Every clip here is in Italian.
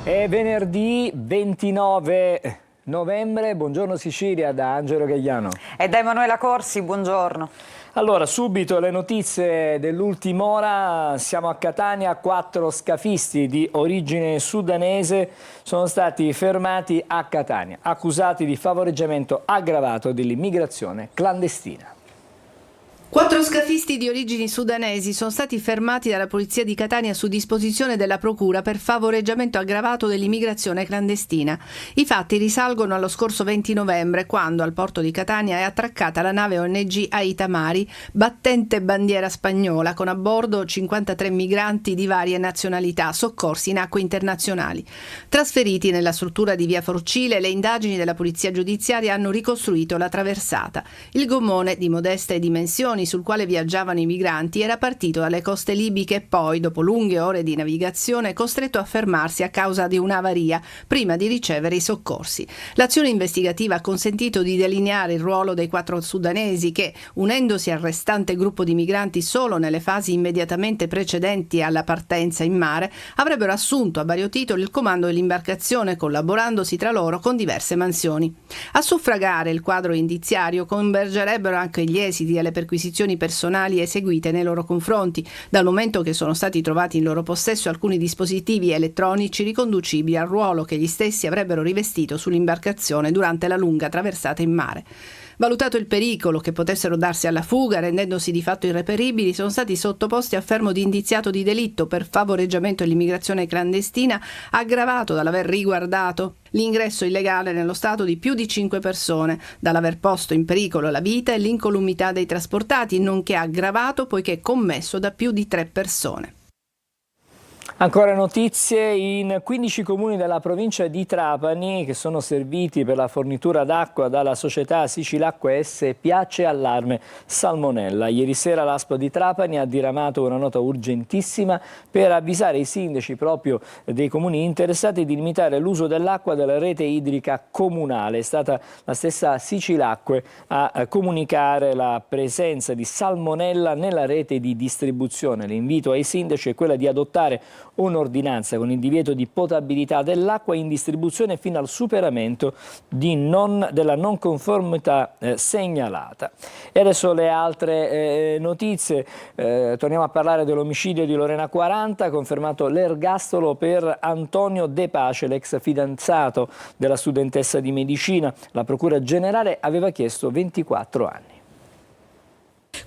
È venerdì 29 novembre, buongiorno Sicilia da Angelo Gagliano. E da Emanuela Corsi, buongiorno. Allora, subito le notizie dell'ultima ora. Siamo a Catania, 4 scafisti di origine sudanese sono stati fermati a Catania, accusati di favoreggiamento aggravato dell'immigrazione clandestina. 4 scafisti di origini sudanesi sono stati fermati dalla polizia di Catania su disposizione della procura per favoreggiamento aggravato dell'immigrazione clandestina. I fatti risalgono allo scorso 20 novembre, quando al porto di Catania è attraccata la nave ONG Aita Mari, battente bandiera spagnola, con a bordo 53 migranti di varie nazionalità, soccorsi in acque internazionali. Trasferiti nella struttura di via Forcile, le indagini della polizia giudiziaria hanno ricostruito la traversata. Il gommone, di modeste dimensioni, sul quale viaggiavano i migranti, era partito dalle coste libiche e poi, dopo lunghe ore di navigazione, costretto a fermarsi a causa di un'avaria prima di ricevere i soccorsi. L'azione investigativa ha consentito di delineare il ruolo dei 4 sudanesi che, unendosi al restante gruppo di migranti solo nelle fasi immediatamente precedenti alla partenza in mare, avrebbero assunto a vario titolo il comando dell'imbarcazione, collaborandosi tra loro con diverse mansioni. A suffragare il quadro indiziario convergerebbero anche gli esiti delle perquisizioni personali eseguite nei loro confronti, dal momento che sono stati trovati in loro possesso alcuni dispositivi elettronici riconducibili al ruolo che gli stessi avrebbero rivestito sull'imbarcazione durante la lunga traversata in mare. Valutato il pericolo che potessero darsi alla fuga, rendendosi di fatto irreperibili, sono stati sottoposti a fermo di indiziato di delitto per favoreggiamento all'immigrazione clandestina, aggravato dall'aver riguardato l'ingresso illegale nello Stato di più di 5 persone, dall'aver posto in pericolo la vita e l'incolumità dei trasportati, nonché aggravato poiché commesso da più di 3 persone. Ancora notizie: in 15 comuni della provincia di Trapani che sono serviti per la fornitura d'acqua dalla società Sicilacque SpA c'è allarme salmonella. Ieri sera l'ASP di Trapani ha diramato una nota urgentissima per avvisare i sindaci proprio dei comuni interessati di limitare l'uso dell'acqua della rete idrica comunale. È stata la stessa Sicilacque a comunicare la presenza di salmonella nella rete di distribuzione. L'invito ai sindaci è quello di adottare un'ordinanza con il divieto di potabilità dell'acqua in distribuzione fino al superamento della non conformità segnalata. E adesso le altre notizie. Torniamo a parlare dell'omicidio di Lorena 40, confermato l'ergastolo per Antonio De Pace, l'ex fidanzato della studentessa di medicina. La Procura Generale aveva chiesto 24 anni.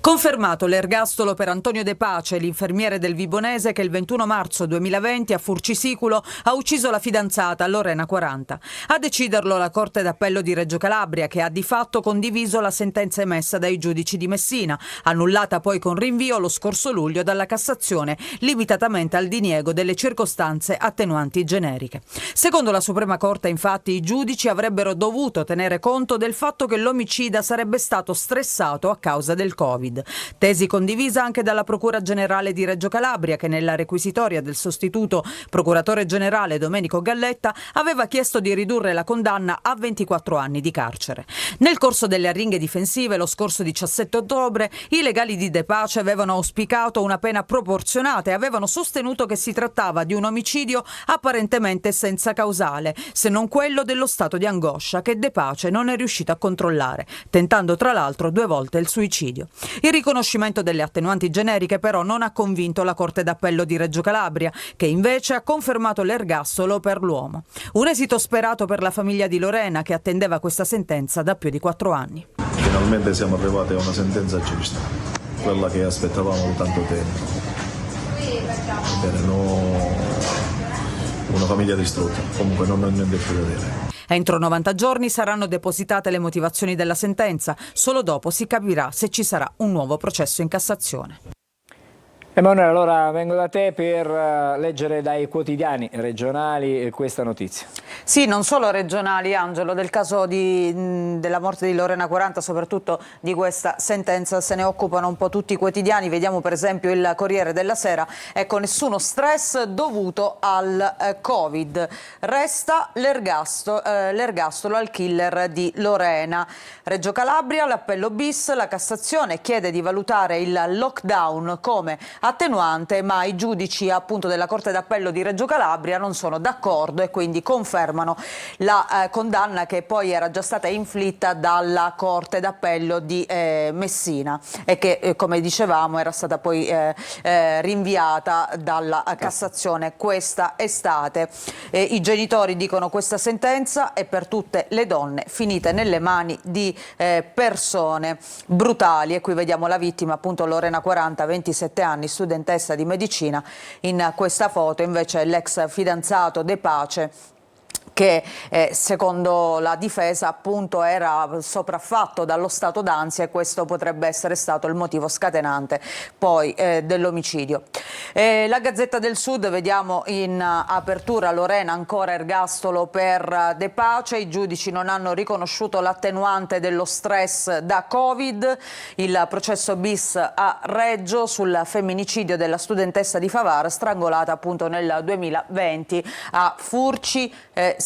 Confermato l'ergastolo per Antonio De Pace, l'infermiere del Vibonese che il 21 marzo 2020 a Furcisiculo ha ucciso la fidanzata Lorena 40. A deciderlo la Corte d'Appello di Reggio Calabria, che ha di fatto condiviso la sentenza emessa dai giudici di Messina, annullata poi con rinvio lo scorso luglio dalla Cassazione, limitatamente al diniego delle circostanze attenuanti generiche. Secondo la Suprema Corte, infatti, i giudici avrebbero dovuto tenere conto del fatto che l'omicida sarebbe stato stressato a causa del Covid. Tesi condivisa anche dalla Procura Generale di Reggio Calabria, che nella requisitoria del sostituto procuratore generale Domenico Galletta aveva chiesto di ridurre la condanna a 24 anni di carcere. Nel corso delle arringhe difensive lo scorso 17 ottobre i legali di De Pace avevano auspicato una pena proporzionata e avevano sostenuto che si trattava di un omicidio apparentemente senza causale, se non quello dello stato di angoscia che De Pace non è riuscito a controllare, tentando tra l'altro 2 volte il suicidio. Il riconoscimento delle attenuanti generiche però non ha convinto la Corte d'Appello di Reggio Calabria, che invece ha confermato l'ergastolo per l'uomo. Un esito sperato per la famiglia di Lorena, che attendeva questa sentenza da più di 4 anni. Finalmente siamo arrivati a una sentenza giusta, quella che aspettavamo da tanto tempo. Una famiglia distrutta, comunque non ho niente più da dire. Entro 90 giorni saranno depositate le motivazioni della sentenza, solo dopo si capirà se ci sarà un nuovo processo in Cassazione. Emanuele, allora vengo da te per leggere dai quotidiani regionali questa notizia. Sì, non solo regionali, Angelo, del caso della morte di Lorena 40, soprattutto di questa sentenza se ne occupano un po' tutti i quotidiani. Vediamo per esempio il Corriere della Sera, ecco, nessuno stress dovuto al Covid, resta l'ergastolo al killer di Lorena. Reggio Calabria, l'appello bis, la Cassazione chiede di valutare il lockdown come attenuante, ma i giudici appunto della Corte d'Appello di Reggio Calabria non sono d'accordo e quindi confermano la condanna che poi era già stata inflitta dalla Corte d'Appello di Messina e che come dicevamo era stata poi rinviata dalla Cassazione questa estate. I genitori dicono: questa sentenza è per tutte le donne finite nelle mani di persone brutali. E qui vediamo la vittima, appunto Lorena 40, 27 anni, studentessa di medicina. In questa foto invece l'ex fidanzato De Pace, che secondo la difesa appunto era sopraffatto dallo stato d'ansia, e questo potrebbe essere stato il motivo scatenante poi dell'omicidio. La Gazzetta del Sud, vediamo in apertura: Lorena ancora ergastolo per De Pace, i giudici non hanno riconosciuto l'attenuante dello stress da Covid, il processo bis a Reggio sul femminicidio della studentessa di Favara strangolata appunto nel 2020 a Furci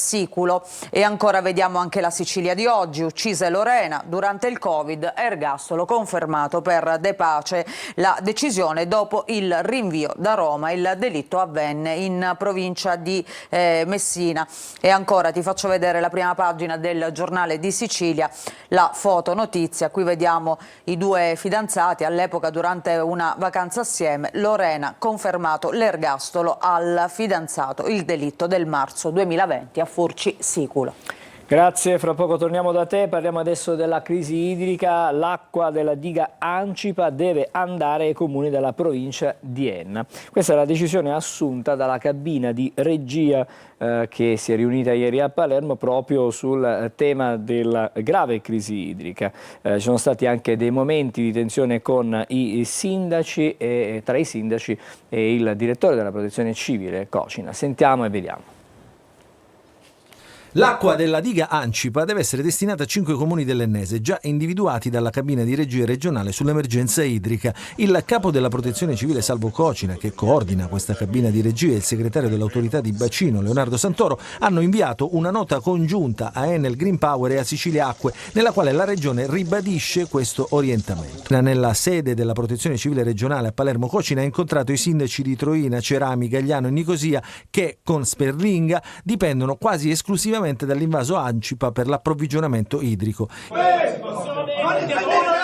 Siculo. E ancora vediamo anche la Sicilia di oggi: uccise Lorena durante il Covid, ergastolo confermato per De Pace, la decisione dopo il rinvio da Roma. Il delitto avvenne in provincia di Messina. E ancora ti faccio vedere la prima pagina del Giornale di Sicilia, la fotonotizia. Qui vediamo i due fidanzati all'epoca durante una vacanza assieme. Lorena confermato l'ergastolo al fidanzato, il delitto del marzo 2020 a Furci Siculo. Grazie, fra poco torniamo da te, parliamo adesso della crisi idrica. L'acqua della diga Ancipa deve andare ai comuni della provincia di Enna. Questa è la decisione assunta dalla cabina di regia che si è riunita ieri a Palermo proprio sul tema della grave crisi idrica. Ci sono stati anche dei momenti di tensione con i sindaci e tra i sindaci e il direttore della protezione civile Cocina. Sentiamo e vediamo. L'acqua della diga Ancipa deve essere destinata a 5 comuni dell'Ennese, già individuati dalla cabina di regia regionale sull'emergenza idrica. Il capo della protezione civile Salvo Cocina, che coordina questa cabina di regia, e il segretario dell'autorità di bacino Leonardo Santoro hanno inviato una nota congiunta a Enel Green Power e a Sicilia Acque, nella quale la regione ribadisce questo orientamento. Nella sede della protezione civile regionale a Palermo, Cocina ha incontrato i sindaci di Troina, Cerami, Gagliano e Nicosia, che con Sperlinga dipendono quasi esclusivamente dall'invaso Ancipa per l'approvvigionamento idrico.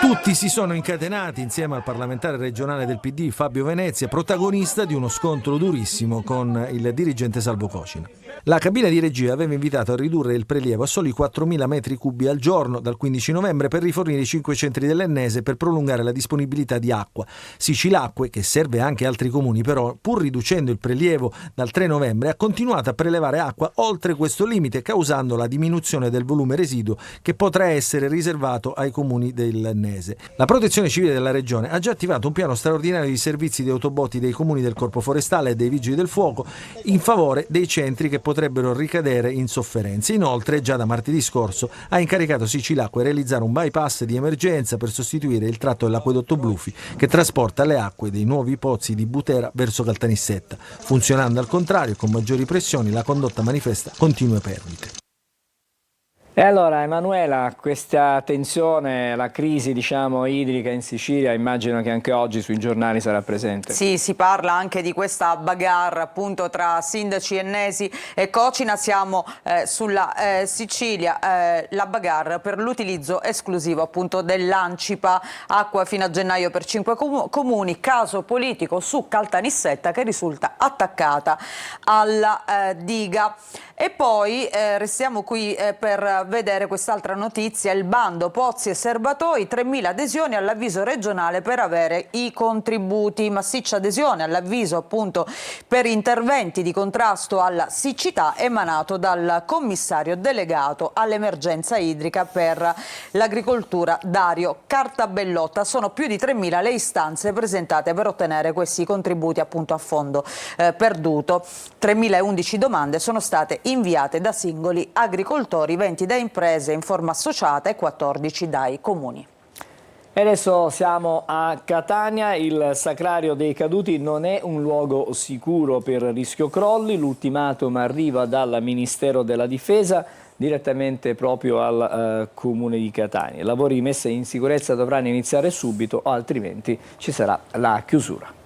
Tutti si sono incatenati insieme al parlamentare regionale del PD Fabio Venezia, protagonista di uno scontro durissimo con il dirigente Salvo Cocina. La cabina di regia aveva invitato a ridurre il prelievo a soli 4.000 metri cubi al giorno dal 15 novembre per rifornire i 5 centri dell'Ennese per prolungare la disponibilità di acqua. Sicilacque, che serve anche altri comuni, però, pur riducendo il prelievo dal 3 novembre, ha continuato a prelevare acqua oltre questo limite, causando la diminuzione del volume residuo che potrà essere riservato ai comuni dell'Ennese. La protezione civile della regione ha già attivato un piano straordinario di servizi di autobotti dei comuni del Corpo Forestale e dei Vigili del Fuoco in favore dei centri che potrebbero ricadere in sofferenze. Inoltre, già da martedì scorso ha incaricato Sicilacque a realizzare un bypass di emergenza per sostituire il tratto dell'acquedotto Blufi che trasporta le acque dei nuovi pozzi di Butera verso Caltanissetta. Funzionando al contrario, con maggiori pressioni, la condotta manifesta continue perdite. E allora Emanuela, questa tensione, la crisi idrica in Sicilia, immagino che anche oggi sui giornali sarà presente. Sì, si parla anche di questa bagarre appunto tra sindaci ennesi e Cocina. Siamo sulla Sicilia, la bagarre per l'utilizzo esclusivo appunto dell'Ancipa acqua fino a gennaio per 5 comuni, caso politico su Caltanissetta che risulta attaccata alla diga. E poi restiamo qui per vedere quest'altra notizia: il bando pozzi e serbatoi, 3.000 adesioni all'avviso regionale per avere i contributi. Massiccia adesione all'avviso appunto per interventi di contrasto alla siccità emanato dal commissario delegato all'emergenza idrica per l'agricoltura Dario Cartabellotta. Sono più di 3.000 le istanze presentate per ottenere questi contributi appunto a fondo perduto. 3.011 domande sono state inviate da singoli agricoltori, 20 da imprese in forma associata e 14 dai comuni. E adesso siamo a Catania. Il Sacrario dei Caduti non è un luogo sicuro per rischio crolli. L'ultimatum arriva dal Ministero della Difesa direttamente proprio al Comune di Catania. I lavori di messa in sicurezza dovranno iniziare subito o altrimenti ci sarà la chiusura.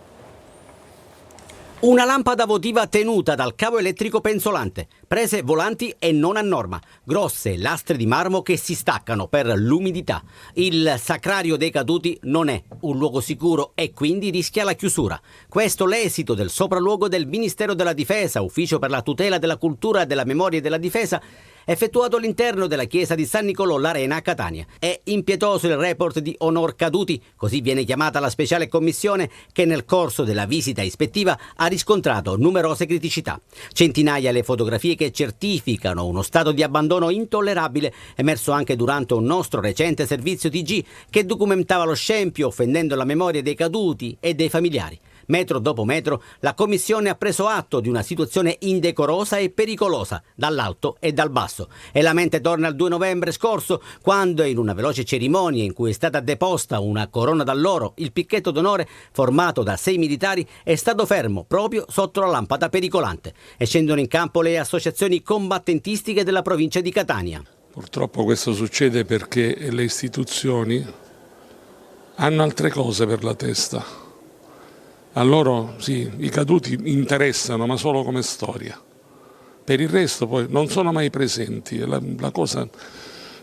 Una lampada votiva tenuta dal cavo elettrico penzolante, prese volanti e non a norma, grosse lastre di marmo che si staccano per l'umidità. Il Sacrario dei Caduti non è un luogo sicuro e quindi rischia la chiusura. Questo l'esito del sopralluogo del Ministero della Difesa, Ufficio per la tutela della cultura, della memoria e della difesa, effettuato all'interno della chiesa di San Nicolò l'Arena a Catania. È impietoso il report di Onor Caduti, così viene chiamata la speciale commissione che nel corso della visita ispettiva ha riscontrato numerose criticità. Centinaia le fotografie che certificano uno stato di abbandono intollerabile, emerso anche durante un nostro recente servizio TG che documentava lo scempio offendendo la memoria dei caduti e dei familiari. Metro dopo metro, la Commissione ha preso atto di una situazione indecorosa e pericolosa, dall'alto e dal basso. E la mente torna al 2 novembre scorso, quando in una veloce cerimonia in cui è stata deposta una corona d'alloro, il picchetto d'onore, formato da 6 militari, è stato fermo proprio sotto la lampada pericolante. E scendono in campo le associazioni combattentistiche della provincia di Catania. Purtroppo questo succede perché le istituzioni hanno altre cose per la testa. A loro sì, i caduti interessano, ma solo come storia. Per il resto poi non sono mai presenti. La cosa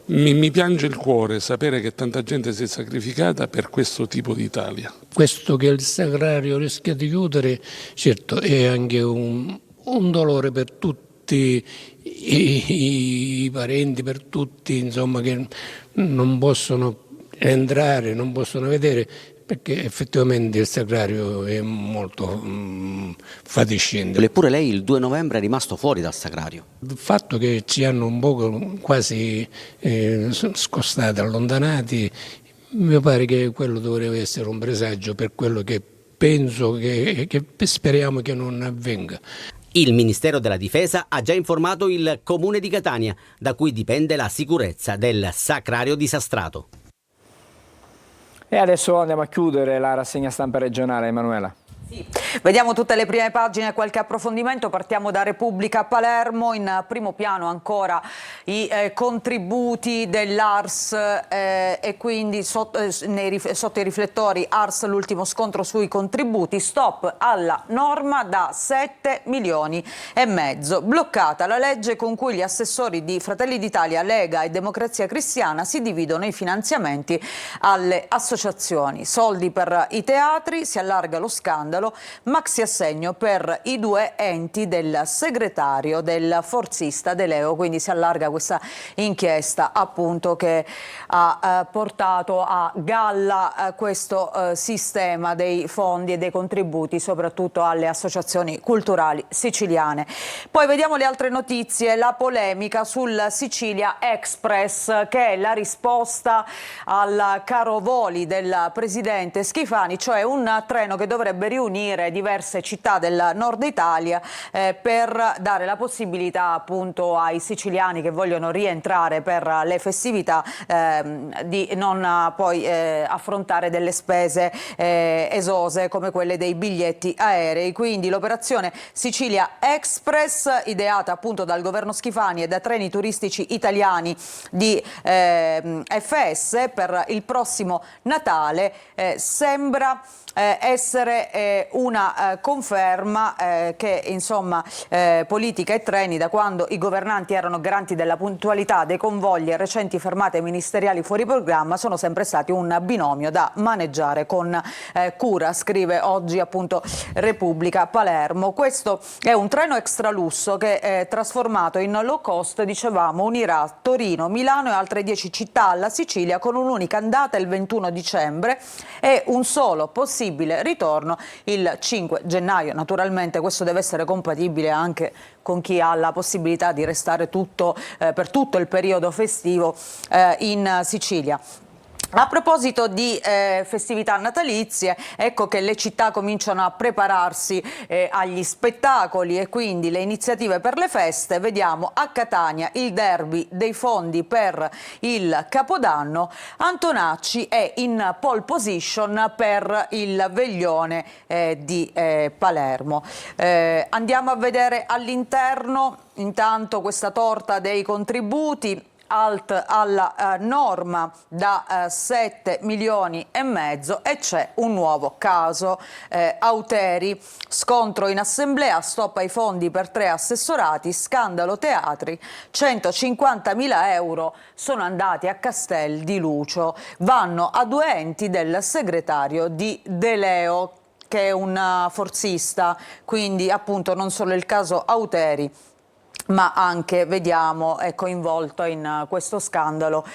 mi piange il cuore sapere che tanta gente si è sacrificata per questo tipo di Italia. Questo che il Sacrario rischia di chiudere, certo, è anche un dolore per tutti i parenti, per tutti, insomma, che non possono entrare, non possono vedere, perché effettivamente il Sacrario è molto fatiscente. Eppure lei il 2 novembre è rimasto fuori dal Sacrario. Il fatto che ci hanno un po' quasi scostati, allontanati, mi pare che quello dovrebbe essere un presagio per quello che penso che speriamo che non avvenga. Il Ministero della Difesa ha già informato il Comune di Catania, da cui dipende la sicurezza del Sacrario disastrato. E adesso andiamo a chiudere la rassegna stampa regionale, Emanuela. Sì. Vediamo tutte le prime pagine e qualche approfondimento. Partiamo da Repubblica. Palermo, in primo piano ancora i contributi dell'Ars e quindi sotto i riflettori Ars, l'ultimo scontro sui contributi, stop alla norma da 7,5 milioni. Bloccata la legge con cui gli assessori di Fratelli d'Italia, Lega e Democrazia Cristiana si dividono i finanziamenti alle associazioni. Soldi per i teatri, si allarga lo scandalo. Maxi assegno per i 2 enti del segretario del forzista De Leo, quindi si allarga questa inchiesta appunto che ha portato a galla questo sistema dei fondi e dei contributi soprattutto alle associazioni culturali siciliane. Poi vediamo le altre notizie, la polemica sul Sicilia Express, che è la risposta al caro voli del presidente Schifani, cioè un treno che dovrebbe riunire diverse città del nord Italia per dare la possibilità appunto ai siciliani che vogliono rientrare per le festività di non poi affrontare delle spese esose come quelle dei biglietti aerei. Quindi l'operazione Sicilia Express, ideata appunto dal governo Schifani e da Treni Turistici Italiani di FS per il prossimo Natale, sembra essere una conferma che insomma politica e treni, da quando i governanti erano garanti della puntualità dei convogli e recenti fermate ministeriali fuori programma, sono sempre stati un binomio da maneggiare con cura, scrive oggi appunto Repubblica. Palermo, questo è un treno extralusso che trasformato in low cost, dicevamo, unirà Torino, Milano e altre 10 città alla Sicilia con un'unica andata il 21 dicembre e un solo possibile ritorno il 5 gennaio. Naturalmente questo deve essere compatibile anche con chi ha la possibilità di restare per tutto il periodo festivo in Sicilia. A proposito di festività natalizie, ecco che le città cominciano a prepararsi agli spettacoli e quindi le iniziative per le feste. Vediamo a Catania il derby dei fondi per il Capodanno. Antonacci è in pole position per il veglione di Palermo. Andiamo a vedere all'interno intanto questa torta dei contributi. alt alla norma da 7 milioni e mezzo e c'è un nuovo caso Auteri, scontro in assemblea, stop ai fondi per 3 assessorati, scandalo teatri, 150.000 euro sono andati a Castel di Lucio, vanno a 2 enti del segretario di De Leo, che è un forzista, quindi appunto non solo il caso Auteri, ma anche, vediamo, è coinvolto in questo scandalo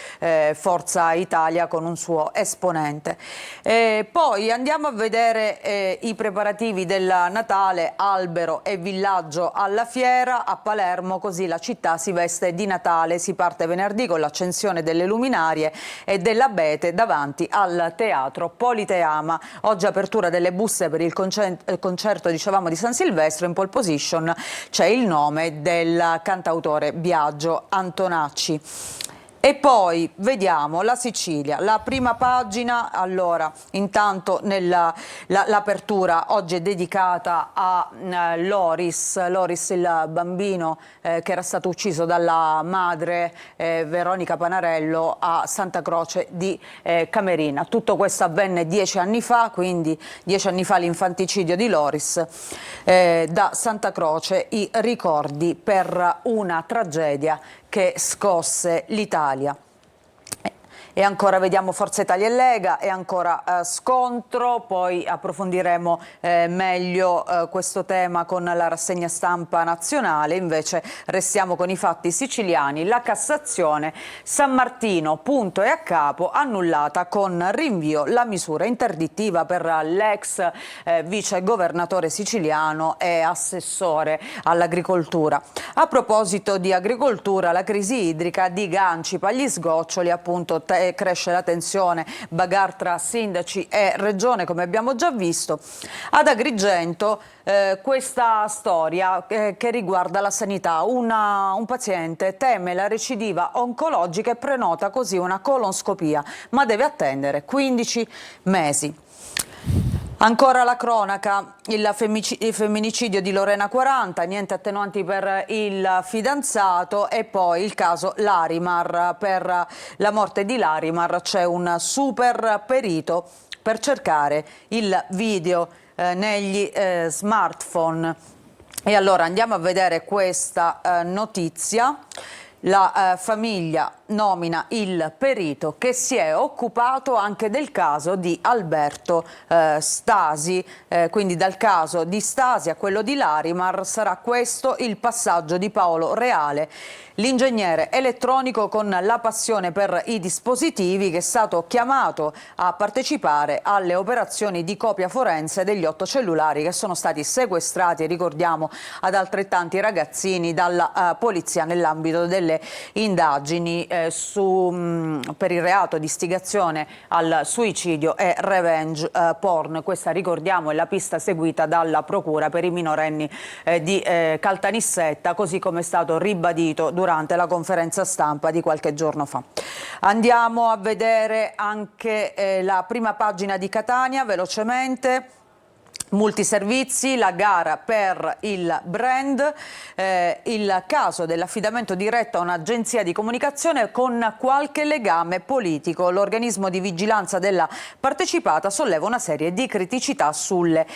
Forza Italia con un suo esponente. Poi andiamo a vedere i preparativi del Natale, albero e villaggio alla fiera a Palermo, così la città si veste di Natale. Si parte venerdì con l'accensione delle luminarie e dell'abete davanti al teatro Politeama. Oggi apertura delle buste per il concerto, dicevamo, di San Silvestro. In pole position c'è il nome del cantautore Biagio Antonacci. E poi vediamo la Sicilia, la prima pagina. Allora, intanto l'apertura oggi è dedicata a Loris, il bambino che era stato ucciso dalla madre Veronica Panarello a Santa Croce di Camerina. Tutto questo avvenne 10 anni fa, quindi 10 anni fa l'infanticidio di Loris. Da Santa Croce i ricordi per una tragedia che scosse l'Italia. E ancora vediamo Forza Italia e Lega, e ancora scontro, poi approfondiremo meglio questo tema con la rassegna stampa nazionale. Invece restiamo con i fatti siciliani. La Cassazione, San Martino, punto e a capo, annullata con rinvio la misura interdittiva per l'ex vice governatore siciliano e assessore all'agricoltura. A proposito di agricoltura, la crisi idrica digancipa gli sgoccioli, appunto cresce la tensione, bagarre tra sindaci e regione, come abbiamo già visto. Ad Agrigento questa storia che riguarda la sanità. Un paziente teme la recidiva oncologica e prenota così una colonscopia, ma deve attendere 15 mesi. Ancora la cronaca, il femminicidio di Lorena 40, niente attenuanti per il fidanzato, e poi il caso Larimar. Per la morte di Larimar c'è un super perito per cercare il video negli smartphone. E allora andiamo a vedere questa notizia. La famiglia nomina il perito che si è occupato anche del caso di Alberto Stasi, quindi dal caso di Stasi a quello di Larimar sarà questo il passaggio di Paolo Reale, l'ingegnere elettronico con la passione per i dispositivi, che è stato chiamato a partecipare alle operazioni di copia forense degli 8 cellulari che sono stati sequestrati, ricordiamo, ad altrettanti ragazzini dalla polizia nell'ambito delle indagini per il reato di istigazione al suicidio e revenge porn. Questa, ricordiamo, è la pista seguita dalla procura per i minorenni di Caltanissetta, così come è stato ribadito durante la conferenza stampa di qualche giorno fa. Andiamo a vedere anche la prima pagina di Catania velocemente. Multiservizi, la gara per il brand, il caso dell'affidamento diretto a un'agenzia di comunicazione con qualche legame politico. L'organismo di vigilanza della partecipata solleva una serie di criticità sulle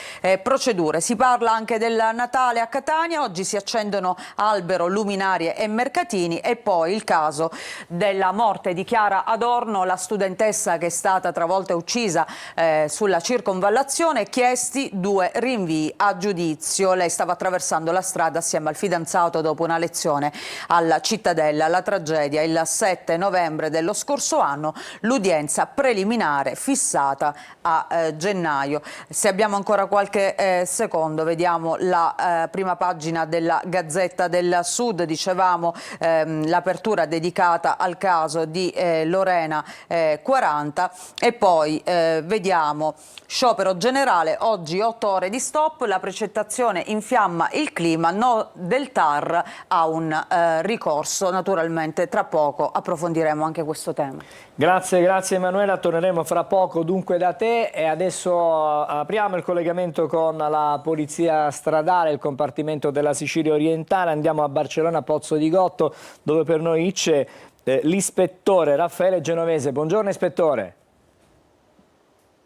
procedure. Si parla anche del Natale a Catania, oggi si accendono albero, luminarie e mercatini. E poi il caso della morte di Chiara Adorno, la studentessa che è stata travolta e uccisa sulla circonvallazione, chiesti 2 rinvii a giudizio. Lei stava attraversando la strada assieme al fidanzato dopo una lezione alla Cittadella. La tragedia il 7 novembre dello scorso anno, l'udienza preliminare fissata a gennaio. Se abbiamo ancora qualche secondo, vediamo la prima pagina della Gazzetta del Sud. Dicevamo l'apertura dedicata al caso di Lorena 40, e poi vediamo sciopero generale, oggi 8 ore di stop, la precettazione infiamma il clima, no del TAR a un ricorso. Naturalmente tra poco approfondiremo anche questo tema. Grazie Emanuela, torneremo fra poco dunque da te, e adesso apriamo il collegamento con la polizia stradale, il compartimento della Sicilia orientale. Andiamo a Barcellona Pozzo di Gotto, dove per noi c'è l'ispettore Raffaele Genovese. Buongiorno ispettore.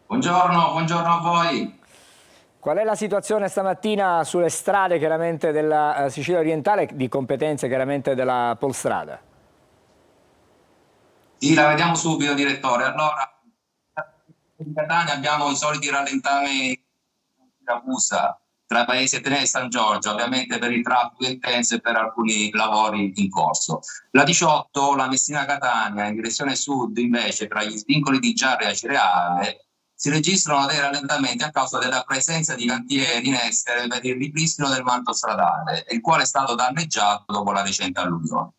Buongiorno a voi. Qual è la situazione stamattina sulle strade chiaramente della Sicilia orientale, di competenze chiaramente della Polstrada? Sì, la vediamo subito, direttore. Allora, in Catania abbiamo i soliti rallentamenti in Siracusa, tra Paesi Ateneo e San Giorgio, ovviamente per il traffico intenso e per alcuni lavori in corso. La 18, la Messina-Catania, in direzione sud, invece, tra gli svincoli di Giarre e Acireale, si registrano dei rallentamenti a causa della presenza di cantieri in essere per il ripristino del manto stradale, il quale è stato danneggiato dopo la recente alluvione.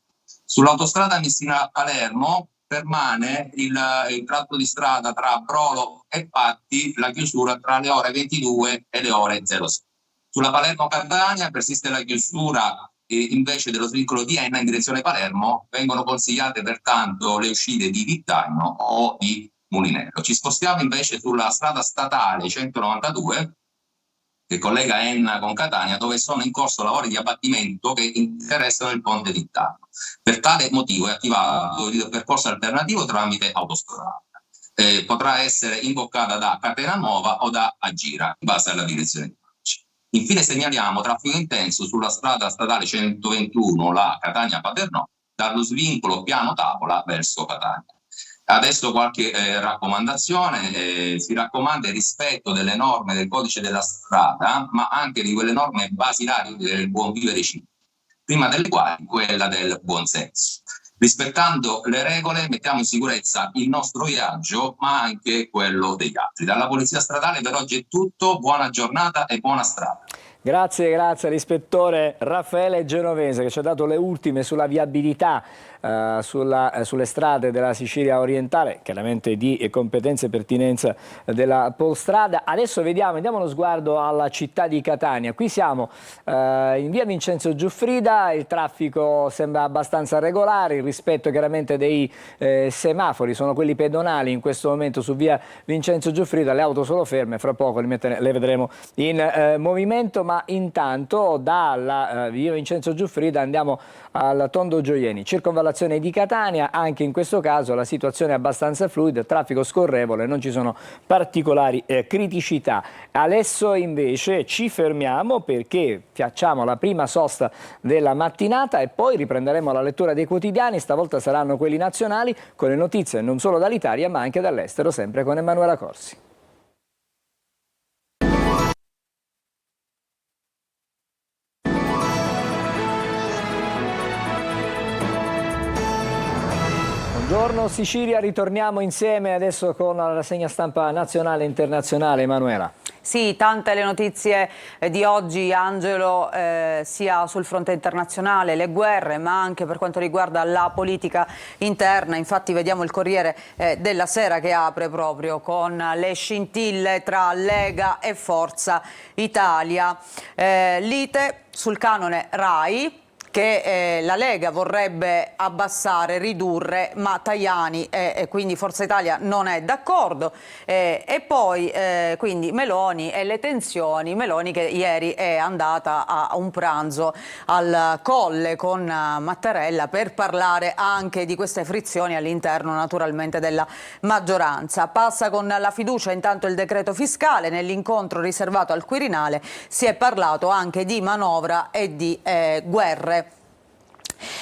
Sull'autostrada Messina-Palermo permane il tratto di strada tra Brolo e Patti, la chiusura tra le ore 22 e le ore 06. Sulla Palermo-Catania persiste la chiusura invece dello svincolo di Enna in direzione Palermo. Vengono consigliate pertanto le uscite di Vittagno o di Mulinello. Ci spostiamo invece sulla strada statale 192 che collega Enna con Catania, dove sono in corso lavori di abbattimento che interessano il ponte di Vittagno. Per tale motivo è attivato il percorso alternativo tramite autostrada. Potrà essere imboccata da Catena Nuova o da Agira, in base alla direzione di marcia. Infine segnaliamo traffico intenso sulla strada statale 121, la Catania-Paternò, dallo svincolo Piano Tavola verso Catania. Adesso qualche raccomandazione, si raccomanda il rispetto delle norme del codice della strada, ma anche di quelle norme basilari del buon vivere civile, prima delle quali quella del buonsenso. Rispettando le regole mettiamo in sicurezza il nostro viaggio, ma anche quello degli altri. Dalla Polizia Stradale per oggi è tutto, buona giornata e buona strada. Grazie all'ispettore Raffaele Genovese che ci ha dato le ultime sulla viabilità sulle strade della Sicilia orientale, chiaramente di competenza e pertinenza della Polstrada. Adesso diamo uno sguardo alla città di Catania. Qui siamo in via Vincenzo Giuffrida, il traffico sembra abbastanza regolare, il rispetto chiaramente dei semafori, sono quelli pedonali in questo momento su via Vincenzo Giuffrida, le auto sono ferme, fra poco le vedremo in movimento, ma intanto dalla via Vincenzo Giuffrida andiamo al Tondo Gioieni, circonvallazione di Catania. Anche in questo caso la situazione è abbastanza fluida, traffico scorrevole, non ci sono particolari criticità. Adesso invece ci fermiamo perché facciamo la prima sosta della mattinata e poi riprenderemo la lettura dei quotidiani. Stavolta saranno quelli nazionali, con le notizie non solo dall'Italia ma anche dall'estero, sempre con Emanuela Corsi. Buongiorno Sicilia, ritorniamo insieme adesso con la rassegna stampa nazionale e internazionale. Emanuela. Sì, tante le notizie di oggi, Angelo, sia sul fronte internazionale, le guerre, ma anche per quanto riguarda la politica interna. Infatti vediamo il Corriere della Sera che apre proprio con le scintille tra Lega e Forza Italia. Lite sul canone RAI, che la Lega vorrebbe abbassare, ridurre, ma Tajani e quindi Forza Italia non è d'accordo. E poi quindi Meloni e le tensioni, Meloni che ieri è andata a un pranzo al Colle con Mattarella per parlare anche di queste frizioni all'interno naturalmente della maggioranza. Passa con la fiducia intanto il decreto fiscale, nell'incontro riservato al Quirinale si è parlato anche di manovra e di guerre.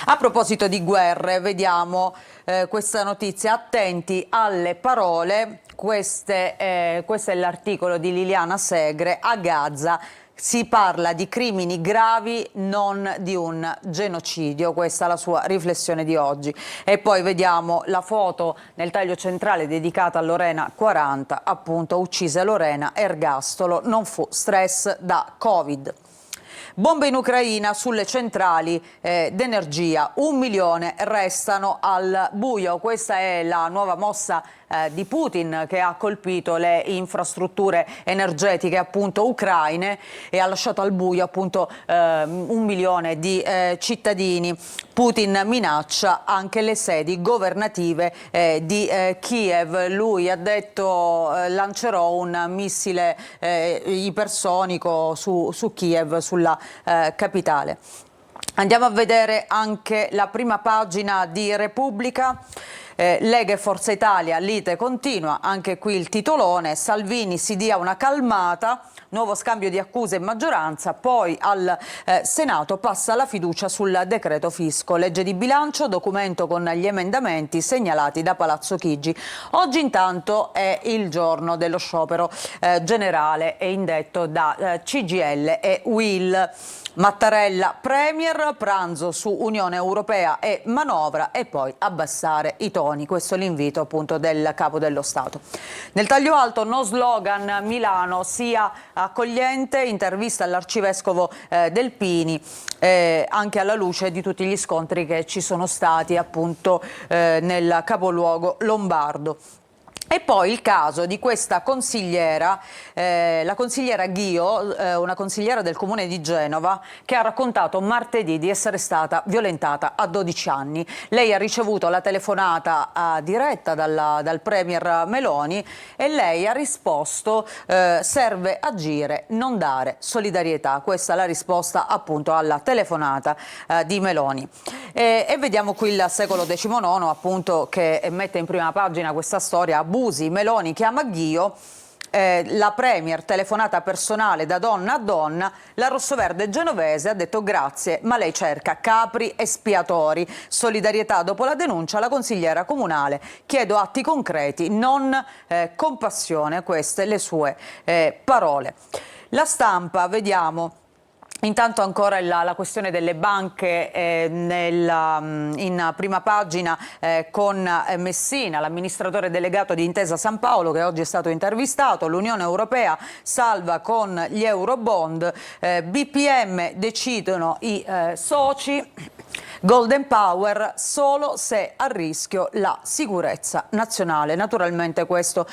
A proposito di guerre, vediamo questa notizia, attenti alle parole, questo è l'articolo di Liliana Segre. A Gaza si parla di crimini gravi, non di un genocidio, questa è la sua riflessione di oggi. E poi vediamo la foto nel taglio centrale dedicata a Lorena 40, appunto uccise Lorena, ergastolo, non fu stress da Covid. Bombe in Ucraina sulle centrali d'energia, 1 milione restano al buio. Questa è la nuova mossa di Putin che ha colpito le infrastrutture energetiche appunto ucraine e ha lasciato al buio appunto 1 milione di cittadini. Putin minaccia anche le sedi governative di Kiev. Lui ha detto lancerò un missile ipersonico su Kiev, sulla capitale. Andiamo a vedere anche la prima pagina di Repubblica. Lega e Forza Italia, lite continua, anche qui il titolone, Salvini si dia una calmata, nuovo scambio di accuse in maggioranza, poi al Senato passa la fiducia sul decreto fisco, legge di bilancio, documento con gli emendamenti segnalati da Palazzo Chigi. Oggi intanto è il giorno dello sciopero generale e indetto da CGIL e UIL. Mattarella Premier, pranzo su Unione Europea e manovra e poi abbassare i toni. Questo è l'invito appunto del Capo dello Stato. Nel taglio alto no slogan, Milano sia accogliente, intervista all'arcivescovo Delpini, anche alla luce di tutti gli scontri che ci sono stati appunto nel capoluogo lombardo. E poi il caso di questa consigliera, la consigliera Ghio, una consigliera del comune di Genova, che ha raccontato martedì di essere stata violentata a 12 anni. Lei ha ricevuto la telefonata diretta dal premier Meloni e lei ha risposto serve agire, non dare solidarietà. Questa è la risposta appunto alla telefonata di Meloni. E vediamo qui il secolo XIX appunto che mette in prima pagina questa storia. Abusi, Meloni chiama Ghio, la premier telefonata personale da donna a donna, la rossoverde genovese ha detto grazie ma lei cerca capri espiatori, solidarietà dopo la denuncia, la consigliera comunale, chiedo atti concreti, non compassione, queste le sue parole. La Stampa, vediamo. Intanto ancora la questione delle banche in prima pagina con Messina, l'amministratore delegato di Intesa San Paolo che oggi è stato intervistato, l'Unione Europea salva con gli Eurobond, BPM decidono i soci, Golden Power solo se a rischio la sicurezza nazionale. Naturalmente questo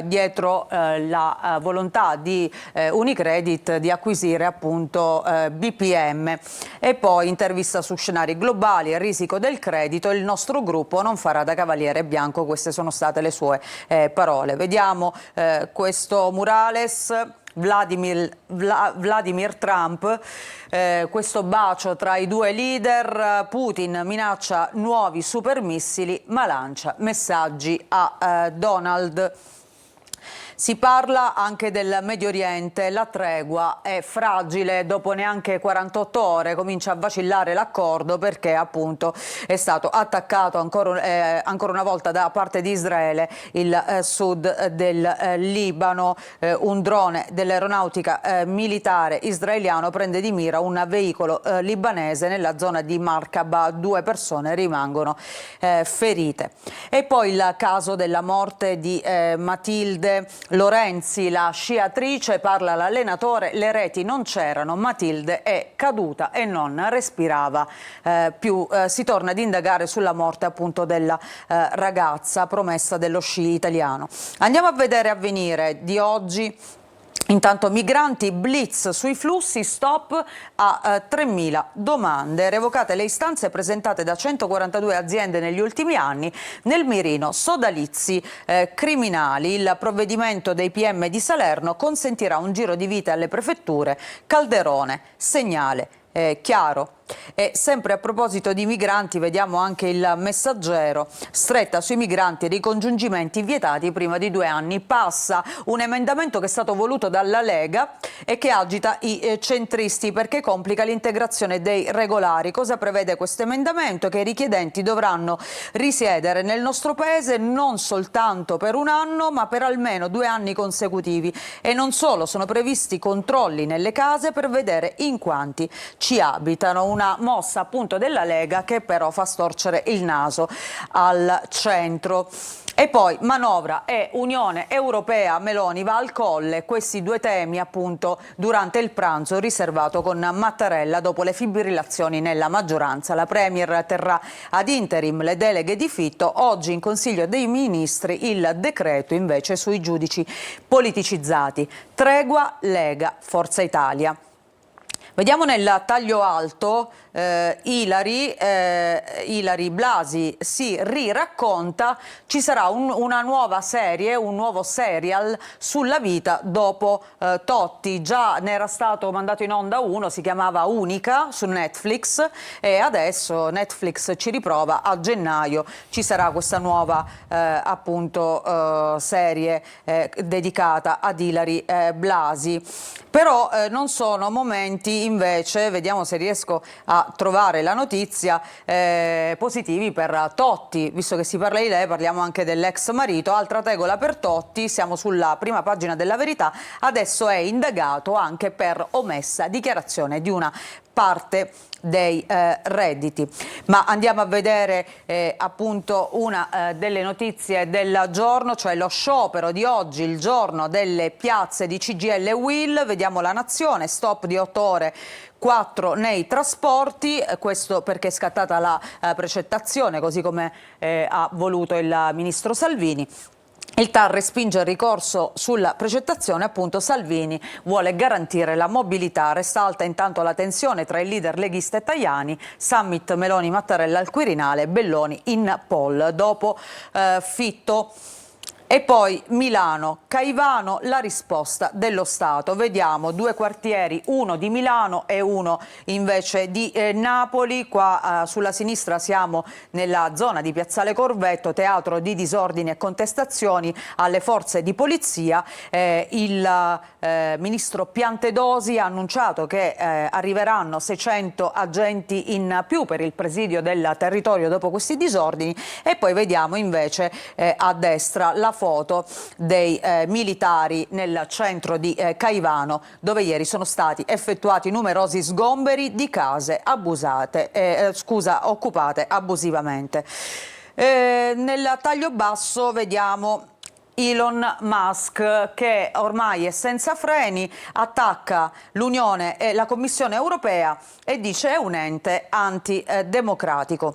dietro la volontà di Unicredit di acquisire appunto BPM. E poi intervista su scenari globali e risico del credito, il nostro gruppo non farà da cavaliere bianco, queste sono state le sue parole. Vediamo questo murales. Vladimir Trump, questo bacio tra i due leader, Putin minaccia nuovi supermissili ma lancia messaggi a Donald. Si parla anche del Medio Oriente, la tregua è fragile, dopo neanche 48 ore comincia a vacillare l'accordo perché appunto è stato attaccato ancora una volta da parte di Israele il sud del Libano. Un drone dell'aeronautica militare israeliano prende di mira un veicolo libanese nella zona di Markaba, 2 persone rimangono ferite. E poi il caso della morte di Matilde Lorenzi, la sciatrice, parla l'allenatore, le reti non c'erano, Matilde è caduta e non respirava più. Si torna ad indagare sulla morte appunto della ragazza promessa dello sci italiano. Andiamo a vedere Avvenire di oggi. Intanto migranti, blitz sui flussi, stop a 3.000 domande, revocate le istanze presentate da 142 aziende negli ultimi anni, nel mirino sodalizi criminali. Il provvedimento dei PM di Salerno consentirà un giro di vite alle prefetture, Calderone, segnale chiaro. E sempre a proposito di migranti vediamo anche il Messaggero, stretta sui migranti e ricongiungimenti vietati prima di 2 anni, passa un emendamento che è stato voluto dalla Lega e che agita i centristi perché complica l'integrazione dei regolari. Cosa prevede questo emendamento? Che i richiedenti dovranno risiedere nel nostro paese non soltanto per 1 anno ma per almeno 2 anni consecutivi, e non solo, sono previsti controlli nelle case per vedere in quanti ci abitano. Una mossa appunto della Lega che però fa storcere il naso al centro. E poi manovra e Unione Europea, Meloni va al colle, questi 2 temi appunto durante il pranzo riservato con Mattarella dopo le fibrillazioni nella maggioranza. La Premier terrà ad interim le deleghe di Fitto, oggi in Consiglio dei Ministri il decreto invece sui giudici politicizzati. Tregua Lega, Forza Italia. Vediamo nel taglio alto Ilary Blasi si riracconta, ci sarà una nuova serie, un nuovo serial sulla vita dopo Totti. Già ne era stato mandato in onda uno, si chiamava Unica su Netflix, e adesso Netflix ci riprova. A gennaio ci sarà questa nuova serie dedicata ad Ilary Blasi. Però non sono momenti, invece, vediamo se riesco a trovare la notizia, positivi per Totti. Visto che si parla di lei, parliamo anche dell'ex marito. Altra tegola per Totti, siamo sulla prima pagina della Verità. Adesso è indagato anche per omessa dichiarazione di una parte dei redditi. Ma andiamo a vedere appunto una delle notizie del giorno, cioè lo sciopero di oggi, il giorno delle piazze di CGIL e UIL. Vediamo La Nazione, stop di 8 ore, 4 nei trasporti, questo perché è scattata la precettazione, così come ha voluto il ministro Salvini. Il TAR respinge il ricorso sulla precettazione, appunto Salvini vuole garantire la mobilità. Resta alta intanto la tensione tra il leader leghista e Tajani, summit Meloni-Mattarella al Quirinale, Belloni in poll dopo Fitto. E poi Milano, Caivano, la risposta dello Stato. Vediamo 2 quartieri, uno di Milano e uno invece di Napoli. Qua sulla sinistra siamo nella zona di Piazzale Corvetto, teatro di disordini e contestazioni alle forze di polizia. Il ministro Piantedosi ha annunciato che arriveranno 600 agenti in più per il presidio del territorio dopo questi disordini. E poi vediamo invece a destra la foto dei militari nel centro di Caivano, dove ieri sono stati effettuati numerosi sgomberi di case occupate abusivamente. Nel taglio basso vediamo Elon Musk, che ormai è senza freni, attacca l'Unione e la Commissione europea e dice è un ente antidemocratico.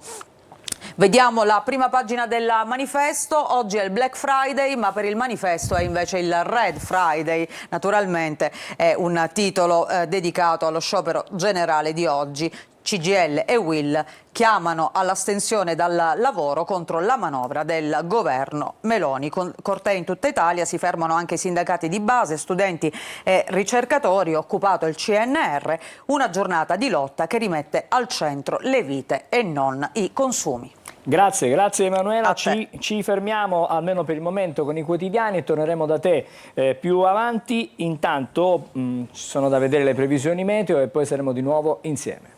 Vediamo la prima pagina del Manifesto. Oggi è il Black Friday, ma per il Manifesto è invece il Red Friday. Naturalmente è un titolo dedicato allo sciopero generale di oggi. CGIL e UIL chiamano all'astensione dal lavoro contro la manovra del governo Meloni. Con cortei in tutta Italia, si fermano anche i sindacati di base, studenti e ricercatori, occupato il CNR, una giornata di lotta che rimette al centro le vite e non i consumi. Grazie Emanuela, ci fermiamo almeno per il momento con i quotidiani e torneremo da te più avanti. Intanto ci sono da vedere le previsioni meteo e poi saremo di nuovo insieme.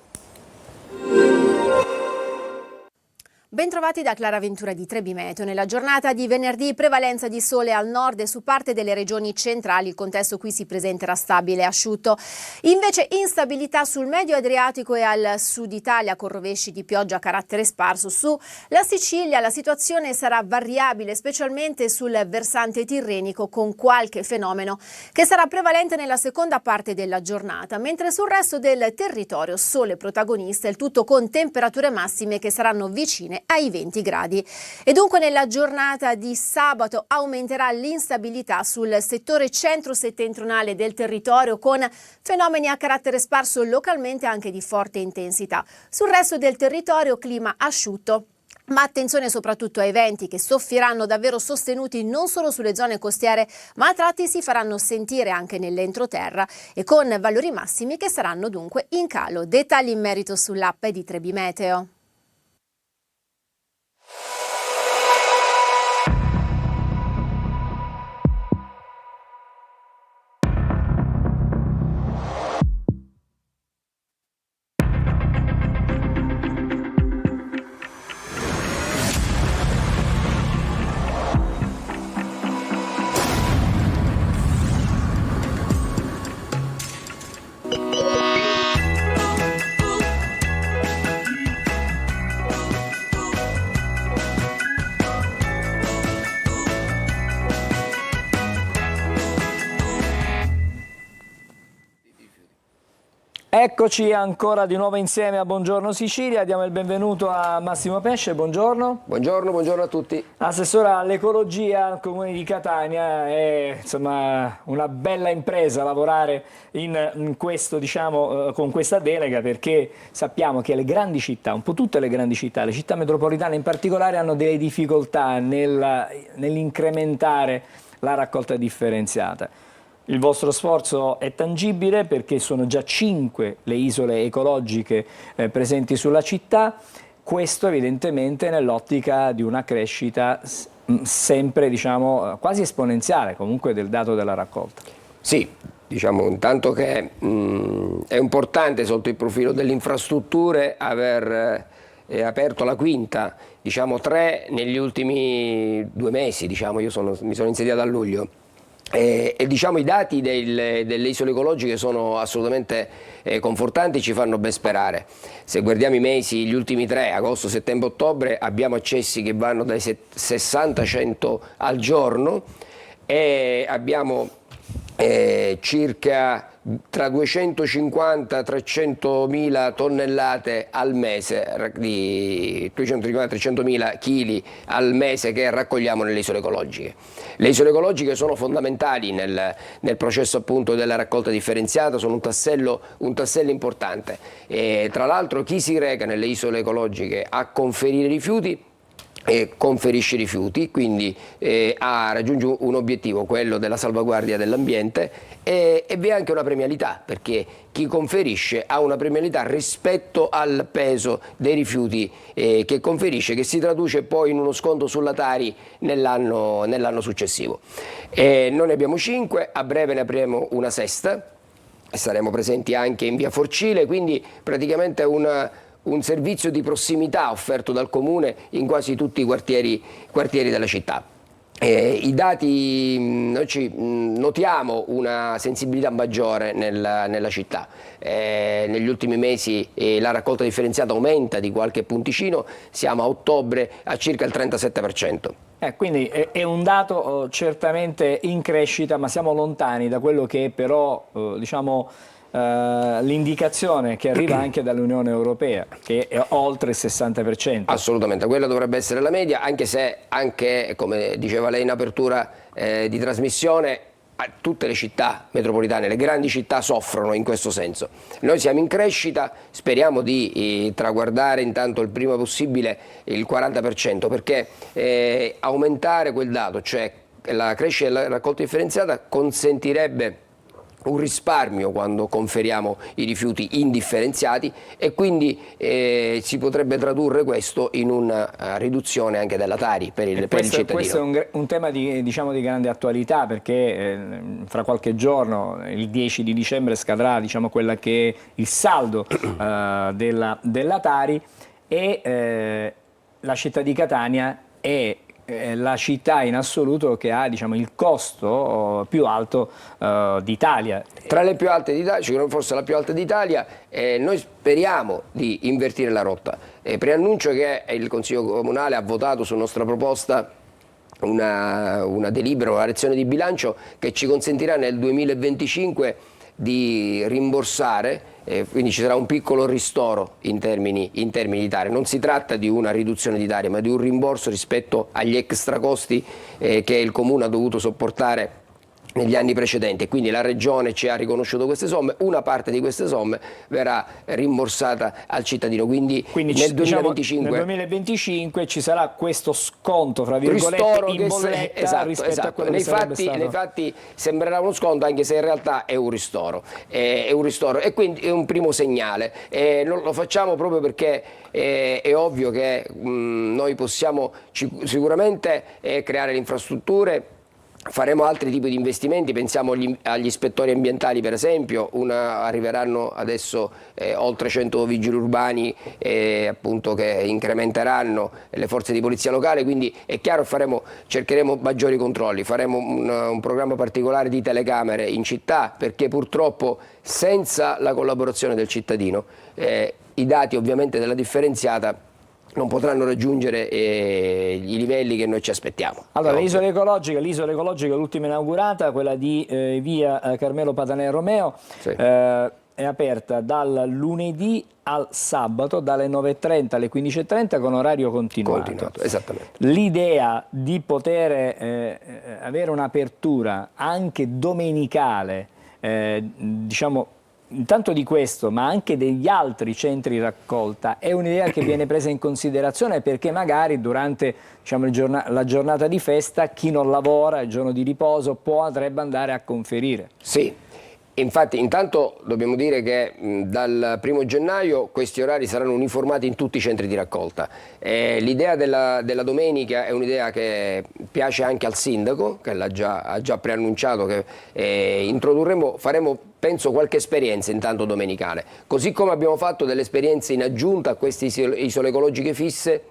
Bentrovati da Clara Ventura di Trebi Meteo. Nella giornata di venerdì prevalenza di sole al nord e su parte delle regioni centrali. Il contesto qui si presenterà stabile e asciutto. Invece instabilità sul medio Adriatico e al sud Italia con rovesci di pioggia a carattere sparso. Sulla Sicilia la situazione sarà variabile, specialmente sul versante tirrenico, con qualche fenomeno che sarà prevalente nella seconda parte della giornata, mentre sul resto del territorio sole protagonista, il tutto con temperature massime che saranno vicine ai 20 gradi. E dunque nella giornata di sabato aumenterà l'instabilità sul settore centro-settentrionale del territorio, con fenomeni a carattere sparso localmente anche di forte intensità. Sul resto del territorio clima asciutto, ma attenzione soprattutto ai venti che soffieranno davvero sostenuti non solo sulle zone costiere, ma a tratti si faranno sentire anche nell'entroterra e con valori massimi che saranno dunque in calo. Dettagli in merito sull'app di Trebi Meteo. Eccoci ancora di nuovo insieme a Buongiorno Sicilia, diamo il benvenuto a Massimo Pesce, buongiorno. Buongiorno a tutti. Assessore all'ecologia al Comune di Catania, è insomma una bella impresa lavorare in questo, diciamo, con questa delega, perché sappiamo che le grandi città, un po' tutte le grandi città, le città metropolitane in particolare, hanno delle difficoltà nell'incrementare la raccolta differenziata. Il vostro sforzo è tangibile perché sono già 5 le isole ecologiche presenti sulla città, questo evidentemente nell'ottica di una crescita sempre, diciamo, quasi esponenziale comunque del dato della raccolta. Sì, diciamo intanto che è importante sotto il profilo delle infrastrutture aver aperto la quinta, diciamo 3 negli ultimi 2 mesi, diciamo, mi sono insediato a luglio. E diciamo i dati delle isole ecologiche sono assolutamente confortanti, ci fanno ben sperare. Se guardiamo i mesi, gli ultimi 3, agosto, settembre, ottobre, abbiamo accessi che vanno dai 60-100 al giorno e abbiamo circa tra 250-300 mila tonnellate al mese, di 250-300 mila chili al mese che raccogliamo nelle isole ecologiche. Le isole ecologiche sono fondamentali nel processo appunto della raccolta differenziata, sono un tassello importante. Tra l'altro chi si reca nelle isole ecologiche a conferire rifiuti conferisce rifiuti, quindi raggiunge un obiettivo, quello della salvaguardia dell'ambiente, e vi è anche una premialità, perché chi conferisce ha una premialità rispetto al peso dei rifiuti che conferisce, che si traduce poi in uno sconto sulla Tari nell'anno successivo. Noi ne abbiamo 5, a breve ne apriamo una sesta, saremo presenti anche in via Forcile, quindi praticamente un servizio di prossimità offerto dal Comune in quasi tutti i quartieri della città. I dati, noi notiamo una sensibilità maggiore nella città. Negli ultimi mesi la raccolta differenziata aumenta di qualche punticino, siamo a ottobre a circa il 37%. Quindi è un dato certamente in crescita, ma siamo lontani da quello che è però diciamo, l'indicazione che arriva anche dall'Unione Europea, che è oltre il 60%. Assolutamente, quella dovrebbe essere la media, anche se, come diceva lei in apertura di trasmissione, tutte le città metropolitane, le grandi città soffrono in questo senso. Noi siamo in crescita, speriamo di traguardare intanto il prima possibile il 40%, perché aumentare quel dato, cioè la crescita della raccolta differenziata, consentirebbe un risparmio quando conferiamo i rifiuti indifferenziati e quindi si potrebbe tradurre questo in una riduzione anche della Tari per il cittadino. Questo è un tema di grande attualità, perché fra qualche giorno, il 10 di dicembre, scadrà quella che è il saldo della Tari, e la città di Catania è la città in assoluto che ha il costo più alto d'Italia. Tra le più alte d'Italia, forse la più alta d'Italia, noi speriamo di invertire la rotta. Preannuncio che il Consiglio Comunale ha votato su nostra proposta una delibera, una lezione di bilancio che ci consentirà nel 2025 di rimborsare, quindi ci sarà un piccolo ristoro in termini di Tari. Non si tratta di una riduzione di Tari, ma di un rimborso rispetto agli extra costi che il Comune ha dovuto sopportare negli anni precedenti, quindi la Regione ci ha riconosciuto queste somme, una parte di queste somme verrà rimborsata al cittadino, quindi nel 2025 ci sarà questo sconto, fra virgolette, in bolletta rispetto a quello che sarebbe stato. Nei fatti sembrerà uno sconto, anche se in realtà è un ristoro, e quindi è un primo segnale. Lo facciamo proprio perché è ovvio che noi possiamo sicuramente creare le infrastrutture. Faremo altri tipi di investimenti, pensiamo agli ispettori ambientali per esempio, arriveranno adesso oltre 100 vigili urbani appunto, che incrementeranno le forze di polizia locale, quindi è chiaro cercheremo maggiori controlli, faremo un programma particolare di telecamere in città, perché purtroppo senza la collaborazione del cittadino i dati ovviamente della differenziata non potranno raggiungere i livelli che noi ci aspettiamo. Allora, l'isola ecologica, l'ultima inaugurata, quella di via Carmelo Patanè Romeo, sì. è aperta dal lunedì al sabato dalle 9:30 alle 15:30 con orario continuato. Esattamente. L'idea di poter avere un'apertura anche domenicale, diciamo, intanto di questo, ma anche degli altri centri raccolta, è un'idea che viene presa in considerazione, perché magari durante, diciamo, la giornata di festa chi non lavora, il giorno di riposo, potrebbe andare a conferire. Sì. Infatti, intanto dobbiamo dire che dal 1° gennaio questi orari saranno uniformati in tutti i centri di raccolta. L'idea della domenica è un'idea che piace anche al sindaco, che ha già preannunciato che faremo penso qualche esperienza intanto domenicale, così come abbiamo fatto delle esperienze in aggiunta a queste isole ecologiche fisse,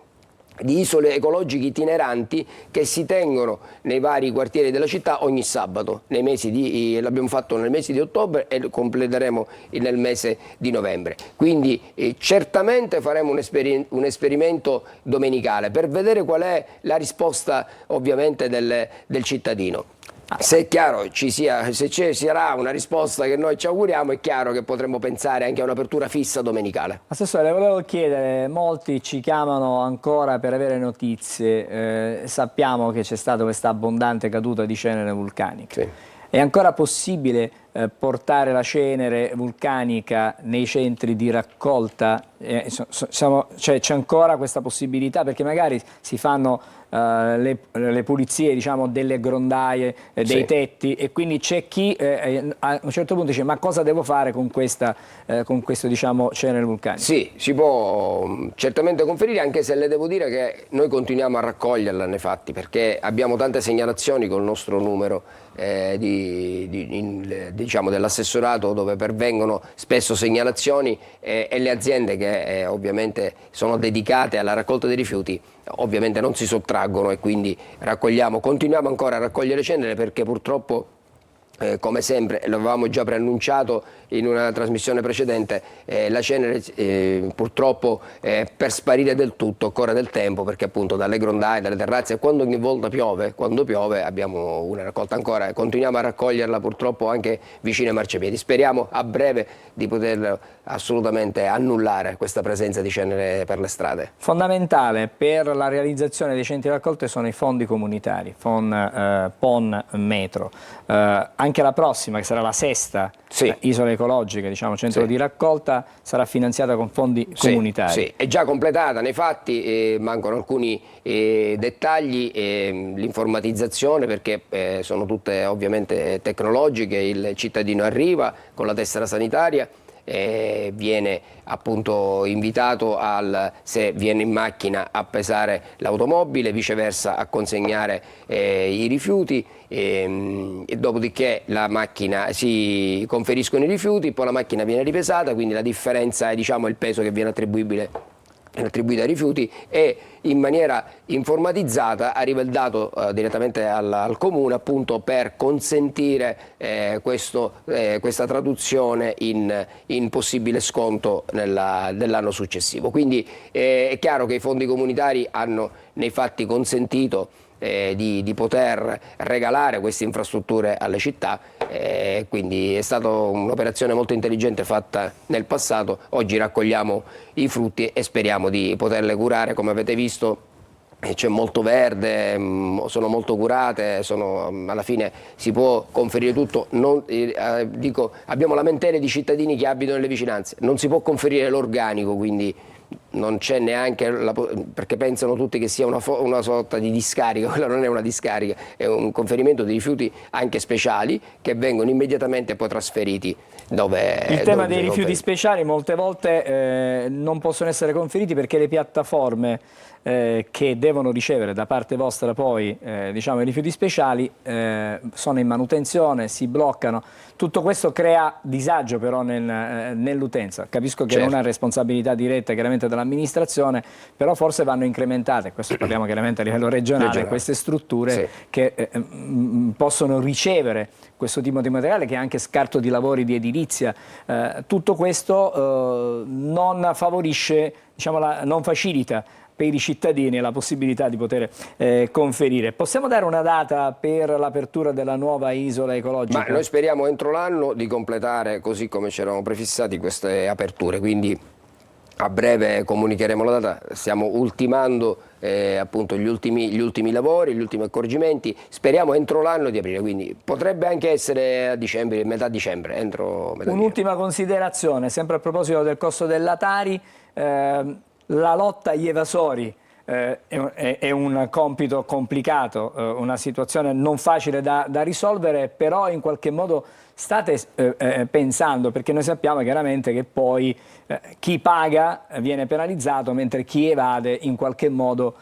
di isole ecologiche itineranti che si tengono nei vari quartieri della città ogni sabato. L'abbiamo fatto nel mese di ottobre e lo completeremo nel mese di novembre. Quindi certamente faremo un esperimento domenicale per vedere qual è la risposta ovviamente del cittadino. Se è chiaro, se ci sarà una risposta che noi ci auguriamo, è chiaro che potremmo pensare anche a un'apertura fissa domenicale. Assessore, volevo chiedere, molti ci chiamano ancora per avere notizie, sappiamo che c'è stata questa abbondante caduta di cenere vulcanica. Sì. È ancora possibile portare la cenere vulcanica nei centri di raccolta? C'è ancora questa possibilità? Perché magari si fanno le pulizie, diciamo, delle grondaie, dei tetti, e quindi c'è chi a un certo punto dice: ma cosa devo fare con questo, diciamo, cenere vulcanica? Sì, si può certamente conferire, anche se le devo dire che noi continuiamo a raccoglierla nei fatti, perché abbiamo tante segnalazioni col nostro numero diciamo dell'assessorato, dove pervengono spesso segnalazioni, e le aziende che ovviamente sono dedicate alla raccolta dei rifiuti ovviamente non si sottraggono, e quindi continuiamo ancora a raccogliere cenere, perché purtroppo come sempre, lo avevamo già preannunciato in una trasmissione precedente, la cenere purtroppo per sparire del tutto occorre del tempo, perché appunto dalle grondaie, dalle terrazze, quando ogni volta quando piove abbiamo una raccolta ancora, e continuiamo a raccoglierla purtroppo anche vicino ai marciapiedi. Speriamo a breve di poter assolutamente annullare questa presenza di cenere per le strade. Fondamentale per la realizzazione dei centri raccolte sono i fondi comunitari, PON Metro. Anche la prossima, che sarà la sesta isola ecologica, diciamo, centro di raccolta, sarà finanziata con fondi comunitari. Sì, è già completata nei fatti, mancano alcuni dettagli, l'informatizzazione, perché sono tutte ovviamente tecnologiche, il cittadino arriva con la tessera sanitaria, viene appunto invitato se viene in macchina a pesare l'automobile, viceversa a consegnare i rifiuti, e dopodiché la macchina si conferiscono i rifiuti, poi la macchina viene ripesata, quindi la differenza è, diciamo, il peso che viene attribuito ai rifiuti, e in maniera informatizzata arriva il dato direttamente al comune, appunto per consentire questa traduzione in possibile sconto dell'anno successivo. Quindi è chiaro che i fondi comunitari hanno nei fatti consentito di poter regalare queste infrastrutture alle città, quindi è stata un'operazione molto intelligente fatta nel passato. Oggi raccogliamo i frutti e speriamo di poterle curare. Come avete visto, c'è molto verde, sono molto curate, alla fine si può conferire tutto. Abbiamo lamentele di cittadini che abitano nelle vicinanze, non si può conferire l'organico, quindi non c'è neanche perché pensano tutti che sia una sorta di discarica. Quella non è una discarica, è un conferimento di rifiuti anche speciali che vengono immediatamente poi trasferiti dove il tema dei rifiuti speciali molte volte non possono essere conferiti perché le piattaforme che devono ricevere da parte vostra poi diciamo i rifiuti speciali sono in manutenzione, si bloccano. Tutto questo crea disagio però nell'utenza. Capisco che non è responsabilità diretta chiaramente dell'amministrazione, però forse vanno incrementate, questo parliamo chiaramente a livello regionale, queste strutture che possono ricevere questo tipo di materiale, che è anche scarto di lavori di edilizia edilizia, tutto questo non favorisce, diciamo, non facilita per i cittadini la possibilità di poter conferire. Possiamo dare una data per l'apertura della nuova isola ecologica? Ma noi speriamo entro l'anno di completare, così come ci eravamo prefissati, queste aperture, quindi a breve comunicheremo la data. Stiamo ultimando appunto gli ultimi lavori, gli ultimi accorgimenti. Speriamo entro l'anno di aprire, quindi potrebbe anche essere a dicembre, metà dicembre, entro metà Un'ultima considerazione, sempre a proposito del costo della Tari. La lotta agli evasori è un compito complicato, una situazione non facile da risolvere, però in qualche modo state pensando, perché noi sappiamo chiaramente che poi chi paga viene penalizzato, mentre chi evade in qualche modo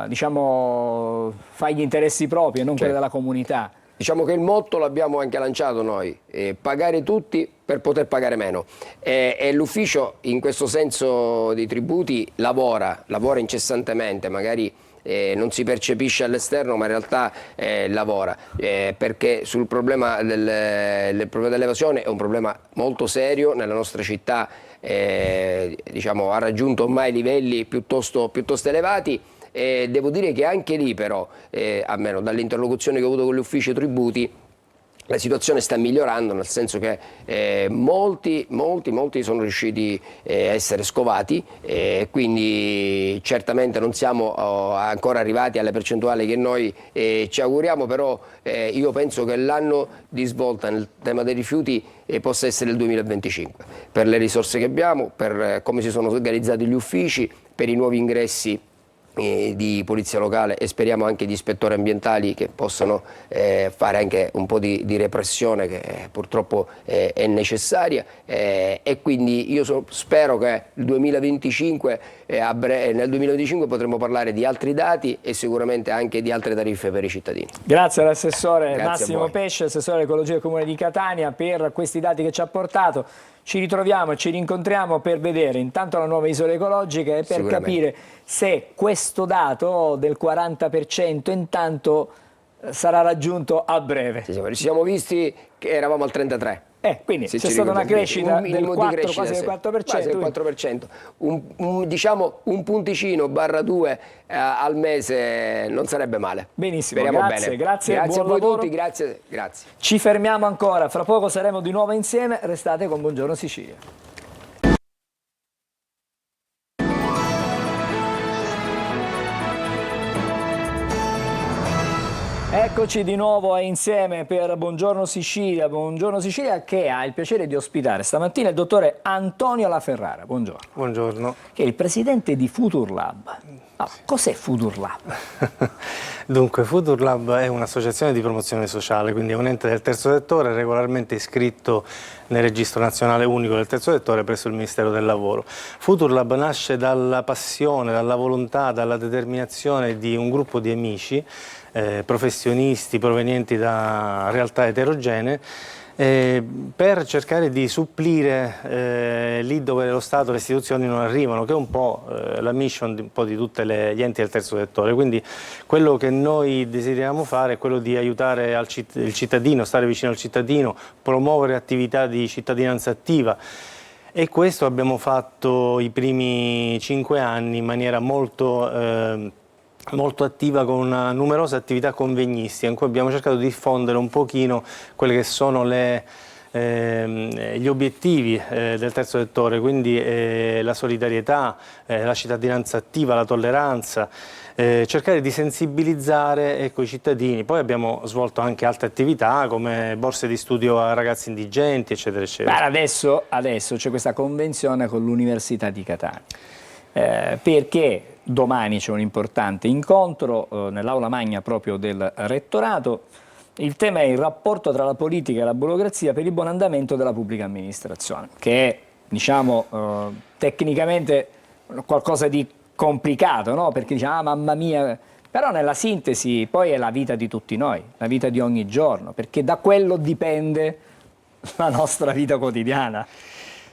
diciamo, fa gli interessi propri e non quelli della comunità. Diciamo che il motto l'abbiamo anche lanciato noi, pagare tutti per poter pagare meno, e l'ufficio in questo senso di tributi lavora incessantemente, magari non si percepisce all'esterno, ma in realtà lavora, perché sul problema dell'evasione è un problema molto serio nella nostra città, diciamo, ha raggiunto ormai livelli piuttosto elevati. Devo dire che anche lì però, almeno dall'interlocuzione che ho avuto con gli uffici tributi, la situazione sta migliorando, nel senso che molti sono riusciti a essere scovati, quindi certamente non siamo ancora arrivati alle percentuali che noi ci auguriamo, però io penso che l'anno di svolta nel tema dei rifiuti possa essere il 2025, per le risorse che abbiamo, per come si sono organizzati gli uffici, per i nuovi ingressi di polizia locale e speriamo anche di ispettori ambientali che possano fare anche un po' di repressione, che purtroppo è necessaria, e quindi io spero che il 2025, nel 2025 potremo parlare di altri dati e sicuramente anche di altre tariffe per i cittadini. Grazie all'assessore Massimo Pesce, assessore all'ecologia del Comune di Catania, per questi dati che ci ha portato. Ci ritroviamo e ci rincontriamo per vedere intanto la nuova isola ecologica e per capire se questo dato del 40% intanto sarà raggiunto a breve. Ci siamo visti che eravamo al 33%. Quindi c'è stata una crescita del 4%, quasi del 4%. Quasi il 4%. Diciamo un punticino /2 al mese non sarebbe male. Benissimo, speriamo grazie, bene. Grazie a voi lavoro. tutti, grazie. Ci fermiamo ancora, fra poco saremo di nuovo insieme, restate con Buongiorno Sicilia. Eccoci di nuovo insieme per Buongiorno Sicilia che ha il piacere di ospitare stamattina il dottore Antonio La Ferrara. Buongiorno. Buongiorno. Che è il presidente di Futurlab. Cos'è Futurlab? Dunque, Futurlab è un'associazione di promozione sociale, quindi è un ente del terzo settore regolarmente iscritto nel registro nazionale unico del terzo settore presso il Ministero del Lavoro. Futurlab nasce dalla passione, dalla volontà, dalla determinazione di un gruppo di amici, professionisti provenienti da realtà eterogenee, per cercare di supplire lì dove lo Stato e le istituzioni non arrivano, che è un po' la mission di tutti gli enti del terzo settore. Quindi quello che noi desideriamo fare è quello di aiutare il cittadino, stare vicino al cittadino, promuovere attività di cittadinanza attiva. E questo abbiamo fatto i primi 5 anni in maniera molto attiva, con una numerose attività convegnistica in cui abbiamo cercato di diffondere un pochino quelli che sono gli obiettivi del terzo settore, quindi la solidarietà, la cittadinanza attiva, la tolleranza, cercare di sensibilizzare i cittadini. Poi abbiamo svolto anche altre attività come borse di studio a ragazzi indigenti, eccetera, eccetera. Adesso c'è questa convenzione con l'Università di Catania, perché domani c'è un importante incontro nell'aula magna proprio del rettorato. Il tema è il rapporto tra la politica e la burocrazia per il buon andamento della pubblica amministrazione, che è, diciamo, tecnicamente qualcosa di complicato, no? Perché diciamo, mamma mia, però nella sintesi poi è la vita di tutti noi, la vita di ogni giorno, perché da quello dipende la nostra vita quotidiana.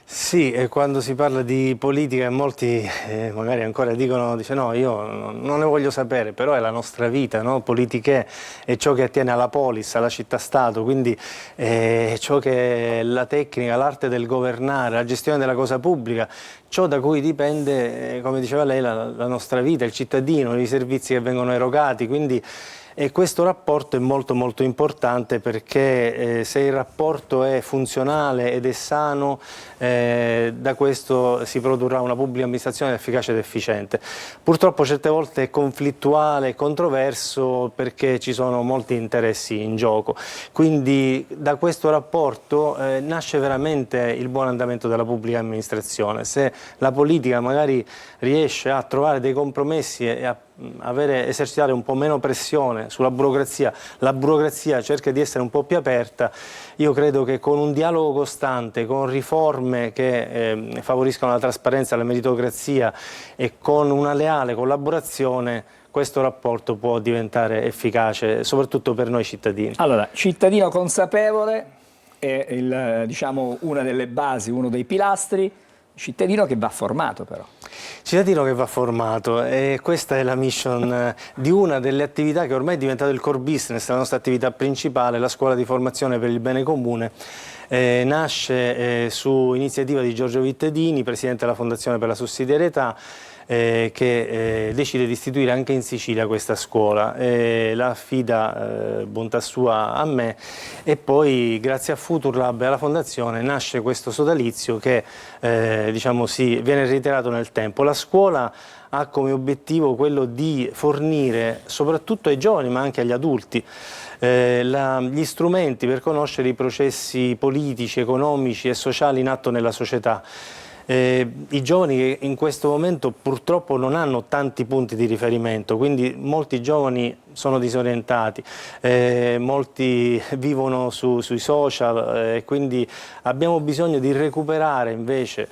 Sì, e quando si parla di politica molti magari ancora dicono, no, io non ne voglio sapere, però è la nostra vita, no? Politica è ciò che attiene alla polis, alla città-stato, quindi è ciò che è la tecnica, l'arte del governare, la gestione della cosa pubblica, ciò da cui dipende, come diceva lei, la nostra vita, il cittadino, i servizi che vengono erogati, quindi e questo rapporto è molto importante perché se il rapporto è funzionale ed è sano, da questo si produrrà una pubblica amministrazione efficace ed efficiente. Purtroppo certe volte è conflittuale e controverso perché ci sono molti interessi in gioco, quindi da questo rapporto nasce veramente il buon andamento della pubblica amministrazione. Se la politica magari riesce a trovare dei compromessi e a esercitare un po' meno pressione sulla burocrazia, la burocrazia cerca di essere un po' più aperta, io credo che con un dialogo costante, con riforme che favoriscano la trasparenza, la meritocrazia e con una leale collaborazione questo rapporto può diventare efficace, soprattutto per noi cittadini. Allora, cittadino consapevole è diciamo, una delle basi, uno dei pilastri, cittadino che va formato però. Cittadino che va formato e questa è la mission di una delle attività che ormai è diventato il core business, la nostra attività principale, la scuola di formazione per il bene comune. Nasce su iniziativa di Giorgio Vittadini, presidente della Fondazione per la Sussidiarietà, che decide di istituire anche in Sicilia questa scuola, la affida bontà sua a me e poi grazie a Futurlab e alla Fondazione nasce questo sodalizio che diciamo viene reiterato nel tempo. La scuola ha come obiettivo quello di fornire soprattutto ai giovani ma anche agli adulti gli strumenti per conoscere i processi politici, economici e sociali in atto nella società. I giovani che in questo momento purtroppo non hanno tanti punti di riferimento, quindi molti giovani sono disorientati, molti vivono sui social e quindi abbiamo bisogno di recuperare invece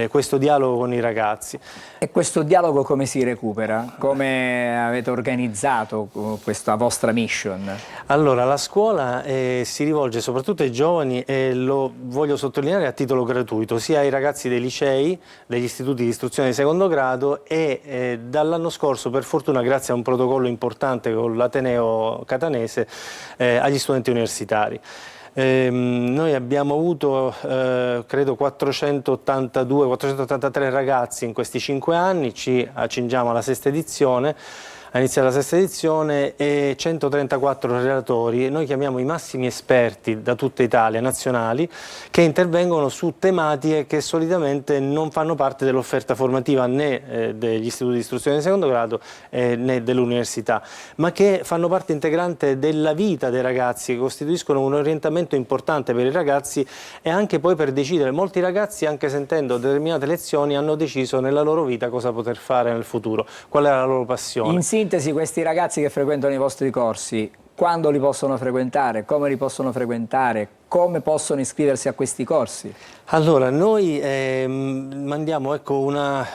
questo dialogo con i ragazzi. E questo dialogo come si recupera? Come avete organizzato questa vostra mission? Allora, la scuola si rivolge soprattutto ai giovani e lo voglio sottolineare a titolo gratuito, sia ai ragazzi dei licei, degli istituti di istruzione di secondo grado e dall'anno scorso, per fortuna, grazie a un protocollo importante con l'Ateneo Catanese, agli studenti universitari. Noi abbiamo avuto credo 482-483 ragazzi in questi 5 anni, ci accingiamo alla sesta edizione, a iniziare la sesta edizione e 134 relatori, noi chiamiamo i massimi esperti da tutta Italia, nazionali, che intervengono su tematiche che solitamente non fanno parte dell'offerta formativa né degli istituti di istruzione di secondo grado né dell'università, ma che fanno parte integrante della vita dei ragazzi, che costituiscono un orientamento importante per i ragazzi e anche poi per decidere. Molti ragazzi, anche sentendo determinate lezioni, hanno deciso nella loro vita cosa poter fare nel futuro, qual è la loro passione. In sintesi, questi ragazzi che frequentano i vostri corsi, quando li possono frequentare, come li possono frequentare, come possono iscriversi a questi corsi? Allora, noi mandiamo una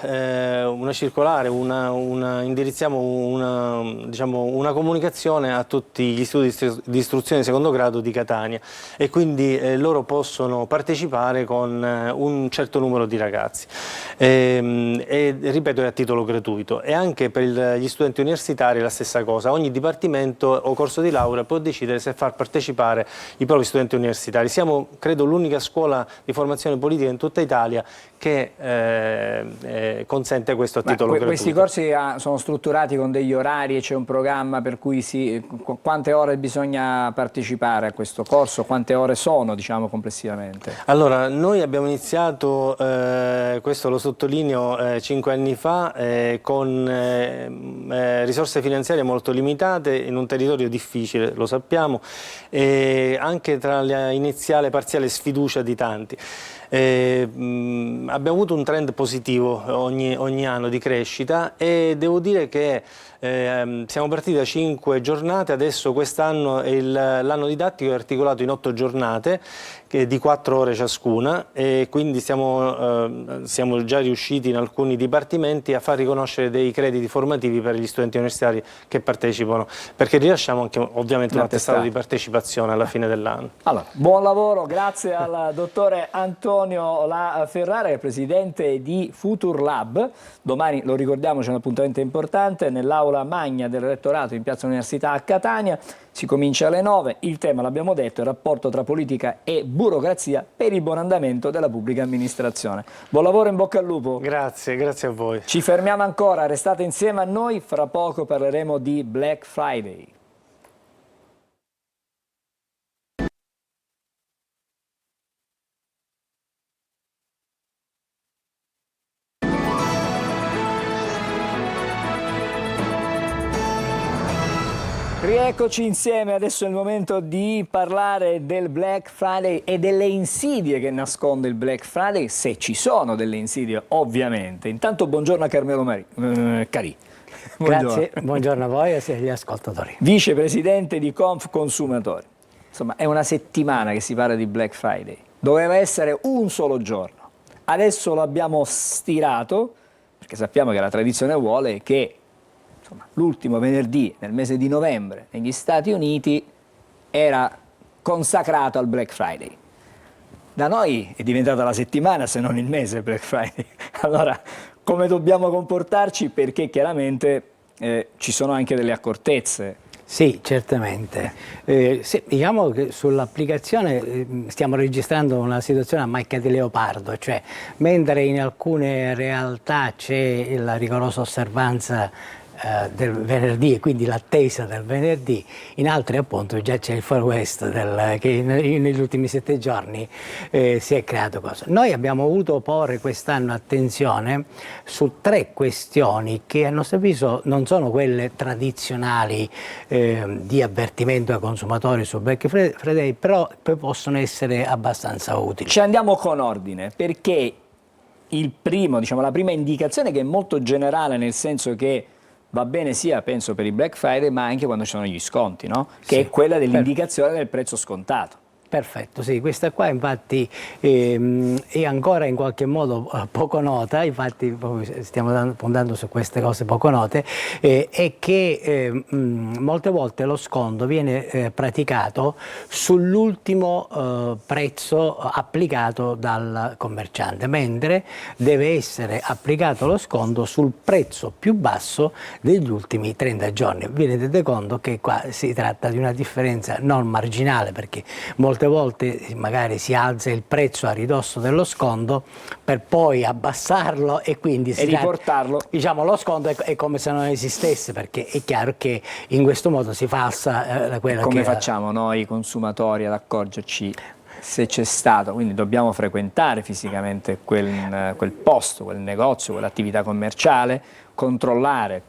circolare, indirizziamo una comunicazione a tutti gli istituti di istruzione di secondo grado di Catania e quindi loro possono partecipare con un certo numero di ragazzi e ripeto è a titolo gratuito e anche per gli studenti universitari è la stessa cosa, ogni dipartimento o corso di laurea può decidere se far partecipare i propri studenti universitari. Siamo, credo, l'unica scuola di formazione politica in tutta Italia che consente questo a titolo gratuito. Questi corsi sono strutturati con degli orari e c'è un programma per cui quante ore bisogna partecipare a questo corso, quante ore sono, diciamo, complessivamente? Allora, noi abbiamo iniziato, questo lo sottolineo, 5 anni fa con risorse finanziarie molto limitate in un territorio difficile, lo sappiamo, e anche tra l'iniziale parziale sfiducia di tanti. Abbiamo avuto un trend positivo ogni anno di crescita e devo dire che siamo partiti da 5 giornate, adesso quest'anno l'anno didattico è articolato in 8 giornate di 4 ore ciascuna, e quindi siamo già riusciti in alcuni dipartimenti a far riconoscere dei crediti formativi per gli studenti universitari che partecipano, perché rilasciamo anche ovviamente un attestato di partecipazione alla fine dell'anno. Allora, buon lavoro, grazie al dottore Antonio La Ferrara, che è presidente di Futur Lab. Domani, lo ricordiamo, c'è un appuntamento importante nell'aula magna del rettorato in Piazza Università a Catania. Si comincia alle 9. Il tema, l'abbiamo detto, è il rapporto tra politica e burocrazia per il buon andamento della pubblica amministrazione. Buon lavoro, in bocca al lupo. Grazie, grazie a voi. Ci fermiamo ancora, restate insieme a noi, fra poco parleremo di Black Friday. Rieccoci insieme, adesso è il momento di parlare del Black Friday e delle insidie che nasconde il Black Friday, se ci sono delle insidie ovviamente. Intanto buongiorno a Carmelo Carì. Grazie, buongiorno a voi e agli ascoltatori. Vicepresidente di Conf Consumatori. Insomma, è una settimana che si parla di Black Friday. Doveva essere un solo giorno. Adesso lo abbiamo stirato, perché sappiamo che la tradizione vuole che l'ultimo venerdì nel mese di novembre negli Stati Uniti era consacrato al Black Friday. Da noi è diventata la settimana, se non il mese, Black Friday. Allora, come dobbiamo comportarci? Perché chiaramente ci sono anche delle accortezze. Sì, certamente. Sì, diciamo che sull'applicazione stiamo registrando una situazione a macchia di leopardo, cioè mentre in alcune realtà c'è la rigorosa osservanza del venerdì e quindi l'attesa del venerdì, in altre appunto già c'è il Far West che negli ultimi 7 giorni si è creato cosa. Noi abbiamo voluto porre quest'anno attenzione su 3 questioni che a nostro avviso non sono quelle tradizionali di avvertimento ai consumatori su Black Friday, però possono essere abbastanza utili. Ci andiamo con ordine, perché il primo, diciamo, la prima indicazione, che è molto generale, nel senso che va bene sia, penso, per il Black Friday, ma anche quando ci sono gli sconti, no? Che sì, è quella dell'indicazione del prezzo scontato. Perfetto, sì, questa qua infatti è ancora in qualche modo poco nota, infatti stiamo puntando su queste cose poco note, è che molte volte lo sconto viene praticato sull'ultimo prezzo applicato dal commerciante, mentre deve essere applicato lo sconto sul prezzo più basso degli ultimi 30 giorni. Vi rendete conto che qua si tratta di una differenza non marginale, perché molte volte magari si alza il prezzo a ridosso dello sconto per poi abbassarlo e quindi si riportarlo. Diciamo, lo sconto è come se non esistesse, perché è chiaro che in questo modo si falsa quella come facciamo noi consumatori ad accorgerci se c'è stato? Quindi dobbiamo frequentare fisicamente quel posto, quel negozio, quell'attività commerciale, controllare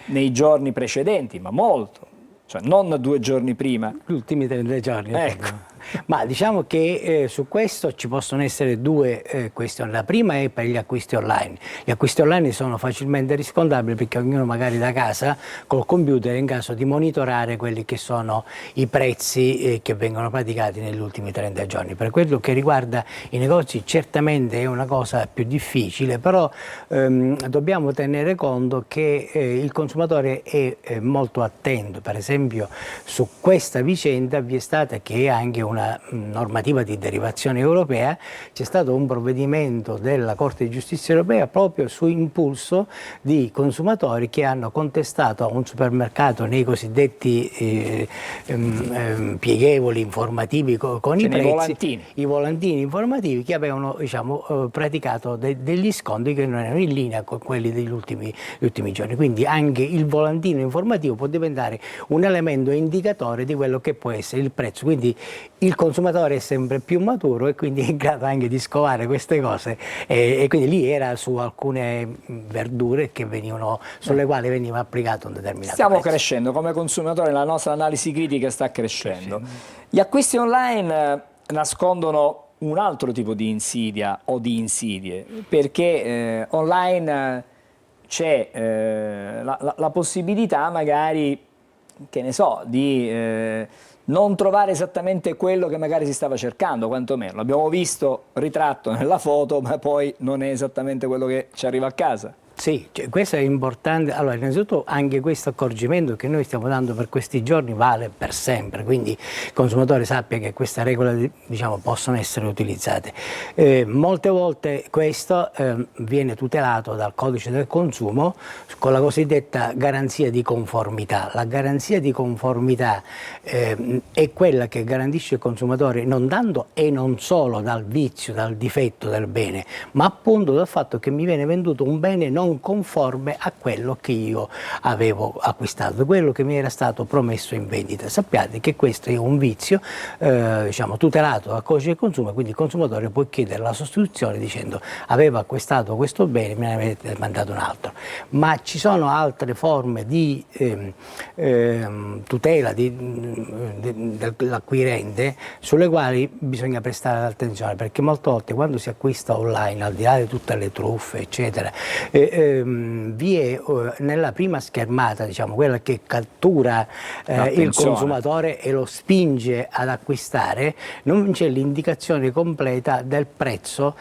nei giorni precedenti, ma molto. Cioè non 2 giorni prima. Gli ultimi 30 giorni. Ecco. Ma diciamo che su questo ci possono essere 2 questioni. La prima è per gli acquisti online. Gli acquisti online sono facilmente riscontrabili, perché ognuno magari da casa col computer è in caso di monitorare quelli che sono i prezzi che vengono praticati negli ultimi 30 giorni. Per quello che riguarda i negozi certamente è una cosa più difficile, però dobbiamo tenere conto che il consumatore è molto attento. Per esempio su questa vicenda vi è stata, che è anche una normativa di derivazione europea, c'è stato un provvedimento della Corte di Giustizia europea proprio su impulso di consumatori che hanno contestato a un supermercato nei cosiddetti pieghevoli informativi con i prezzi, i volantini informativi, che avevano, diciamo, praticato degli sconti che non erano in linea con quelli degli ultimi giorni. Quindi anche il volantino informativo può diventare un elemento indicatore di quello che può essere il prezzo. Quindi il consumatore è sempre più maturo e quindi è in grado anche di scovare queste cose, e quindi lì era su alcune verdure che sulle quali veniva applicato un determinato Stiamo prezzo. crescendo come consumatori, la nostra analisi critica sta crescendo. Gli acquisti online nascondono un altro tipo di insidia o di insidie, perché online c'è la possibilità magari, che ne so, di non trovare esattamente quello che magari si stava cercando, quantomeno. L'abbiamo visto ritratto nella foto, ma poi non è esattamente quello che ci arriva a casa. Sì, cioè, questo è importante. Allora, innanzitutto anche questo accorgimento che noi stiamo dando per questi giorni vale per sempre, quindi il consumatore sappia che queste regole, diciamo, possono essere utilizzate. Molte volte questo viene tutelato dal codice del consumo con la cosiddetta garanzia di conformità. La garanzia di conformità è quella che garantisce il consumatore non tanto e non solo dal vizio, dal difetto del bene, ma appunto dal fatto che mi viene venduto un bene non conforme a quello che io avevo acquistato, quello che mi era stato promesso in vendita. Sappiate che questo è un vizio diciamo, tutelato dal codice del consumo, quindi il consumatore può chiedere la sostituzione dicendo avevo acquistato questo bene, me ne avete mandato un altro. Ma ci sono altre forme di tutela dell'acquirente sulle quali bisogna prestare attenzione, perché molte volte quando si acquista online, al di là di tutte le truffe eccetera, vi è nella prima schermata, diciamo, quella che cattura il consumatore e lo spinge ad acquistare, non c'è l'indicazione completa del prezzo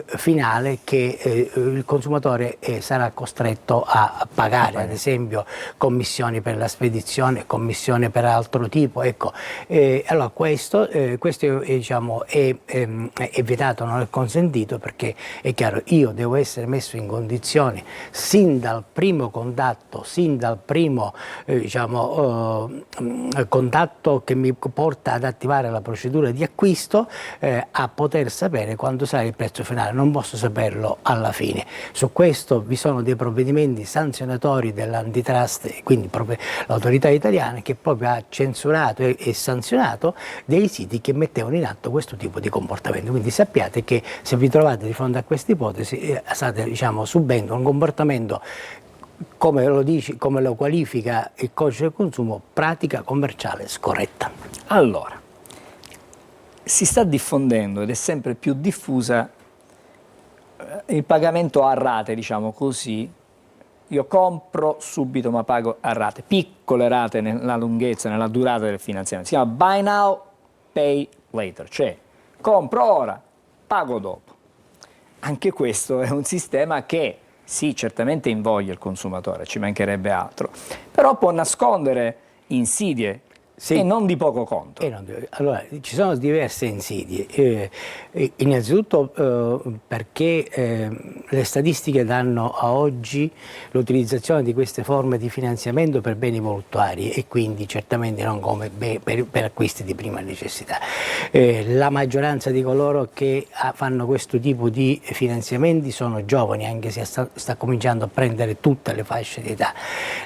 finale che il consumatore sarà costretto a pagare, ad esempio commissioni per la spedizione, commissione per altro tipo, ecco. Allora questo diciamo, è vietato, non è consentito, perché è chiaro, io devo essere messo in condizione sin dal primo contatto, sin dal primo contatto che mi porta ad attivare la procedura di acquisto, a poter sapere quando sarà il prezzo finale. Non posso saperlo alla fine. Su questo vi sono dei provvedimenti sanzionatori dell'antitrust, quindi proprio l'autorità italiana, che proprio ha censurato e sanzionato dei siti che mettevano in atto questo tipo di comportamento. Quindi sappiate che se vi trovate di fronte a questa ipotesi state, diciamo, subendo un comportamento, come lo qualifica il codice del consumo, pratica commerciale scorretta. Allora, si sta diffondendo ed è sempre più diffusa il pagamento a rate, diciamo così. Io compro subito ma pago a rate, piccole rate nella lunghezza, nella durata del finanziamento. Si chiama buy now, pay later, cioè compro ora, pago dopo. Anche questo è un sistema che sì, certamente invoglia il consumatore, ci mancherebbe altro, però può nascondere insidie e non di poco conto. Allora, ci sono diverse insidie. Innanzitutto perché le statistiche danno a oggi l'utilizzazione di queste forme di finanziamento per beni voluttuari e quindi certamente non come per acquisti di prima necessità. La maggioranza di coloro che fanno questo tipo di finanziamenti sono giovani, anche se sta cominciando a prendere tutte le fasce di età.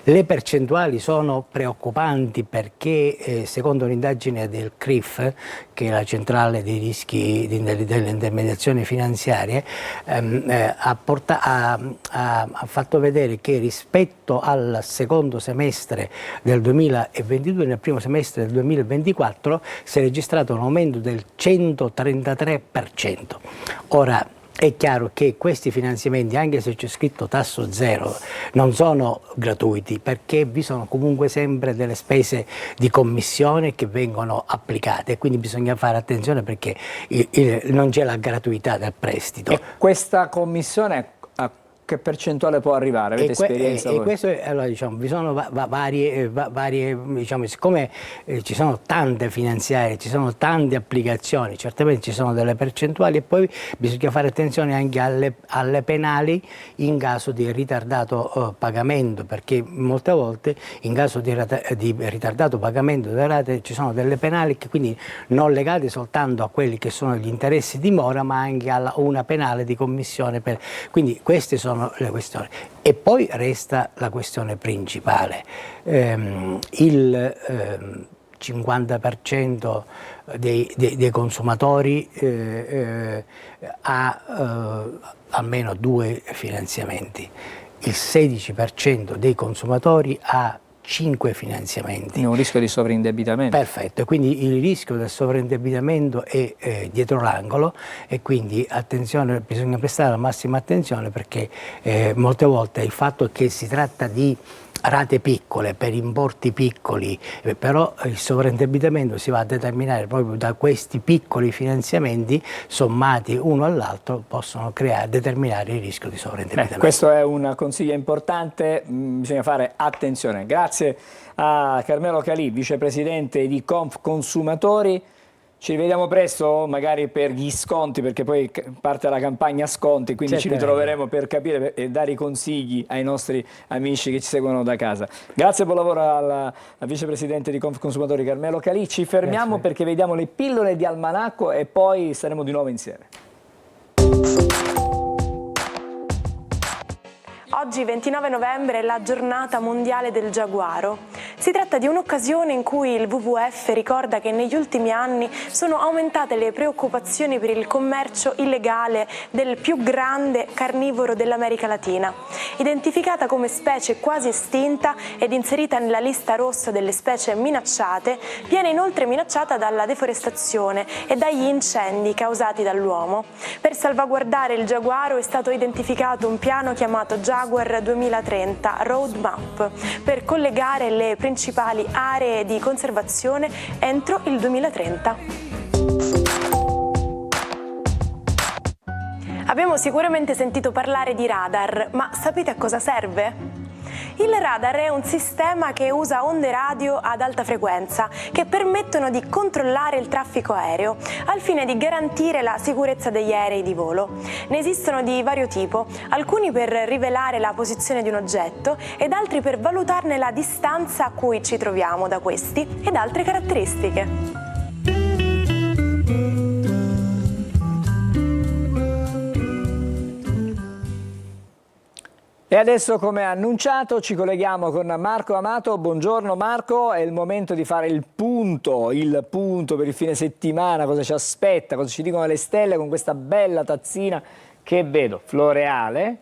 Le percentuali sono preoccupanti perché secondo un'indagine del CRIF, che è la centrale dei rischi delle intermediazioni finanziarie, ha fatto vedere che rispetto al secondo semestre del 2022, nel primo semestre del 2024 si è registrato un aumento del 133%. Ora, è chiaro che questi finanziamenti, anche se c'è scritto tasso zero, non sono gratuiti, perché vi sono comunque sempre delle spese di commissione che vengono applicate, quindi bisogna fare attenzione perché non c'è la gratuità del prestito. E questa commissione a che percentuale può arrivare? Avete esperienza? E questo allora, diciamo, vi sono varie diciamo, siccome ci sono tante finanziarie, ci sono tante applicazioni, certamente ci sono delle percentuali, e poi bisogna fare attenzione anche alle penali in caso di ritardato pagamento, perché molte volte in caso di ritardato pagamento delle rate ci sono delle penali che quindi non legate soltanto a quelli che sono gli interessi di mora, ma anche a una penale di commissione. Quindi queste sono le questioni. E poi resta la questione principale. Il 50% dei consumatori ha almeno 2 finanziamenti, il 16% dei consumatori ha 5 finanziamenti. Un rischio di sovraindebitamento. Perfetto, quindi il rischio del sovraindebitamento è dietro l'angolo, e quindi attenzione, bisogna prestare la massima attenzione, perché molte volte il fatto che si tratta di rate piccole, per importi piccoli, però il sovraindebitamento si va a determinare proprio da questi piccoli finanziamenti sommati uno all'altro, possono determinare il rischio di sovraindebitamento. Questo è un consiglio importante, bisogna fare attenzione. Grazie a Carmelo Calì, vicepresidente di Confconsumatori. Ci rivediamo presto, magari per gli sconti, perché poi parte la campagna sconti, quindi ci ritroveremo per capire e dare i consigli ai nostri amici che ci seguono da casa. Grazie, buon lavoro al vicepresidente di Confconsumatori Carmelo Calì. Ci fermiamo perché vediamo le pillole di Almanacco e poi saremo di nuovo insieme. Oggi 29 novembre è la giornata mondiale del giaguaro. Si tratta di un'occasione in cui il WWF ricorda che negli ultimi anni sono aumentate le preoccupazioni per il commercio illegale del più grande carnivoro dell'America Latina. Identificata come specie quasi estinta ed inserita nella lista rossa delle specie minacciate, viene inoltre minacciata dalla deforestazione e dagli incendi causati dall'uomo. Per salvaguardare il giaguaro è stato identificato un piano chiamato Jaguar 2030 Roadmap per collegare le principali aree di conservazione entro il 2030. Abbiamo sicuramente sentito parlare di radar, ma sapete a cosa serve? Il radar è un sistema che usa onde radio ad alta frequenza che permettono di controllare il traffico aereo al fine di garantire la sicurezza degli aerei di volo. Ne esistono di vario tipo, alcuni per rivelare la posizione di un oggetto ed altri per valutarne la distanza a cui ci troviamo da questi ed altre caratteristiche. E adesso, come annunciato, ci colleghiamo con Marco Amato. Buongiorno Marco, è il momento di fare il punto per il fine settimana, cosa ci aspetta, cosa ci dicono le stelle con questa bella tazzina che vedo, floreale,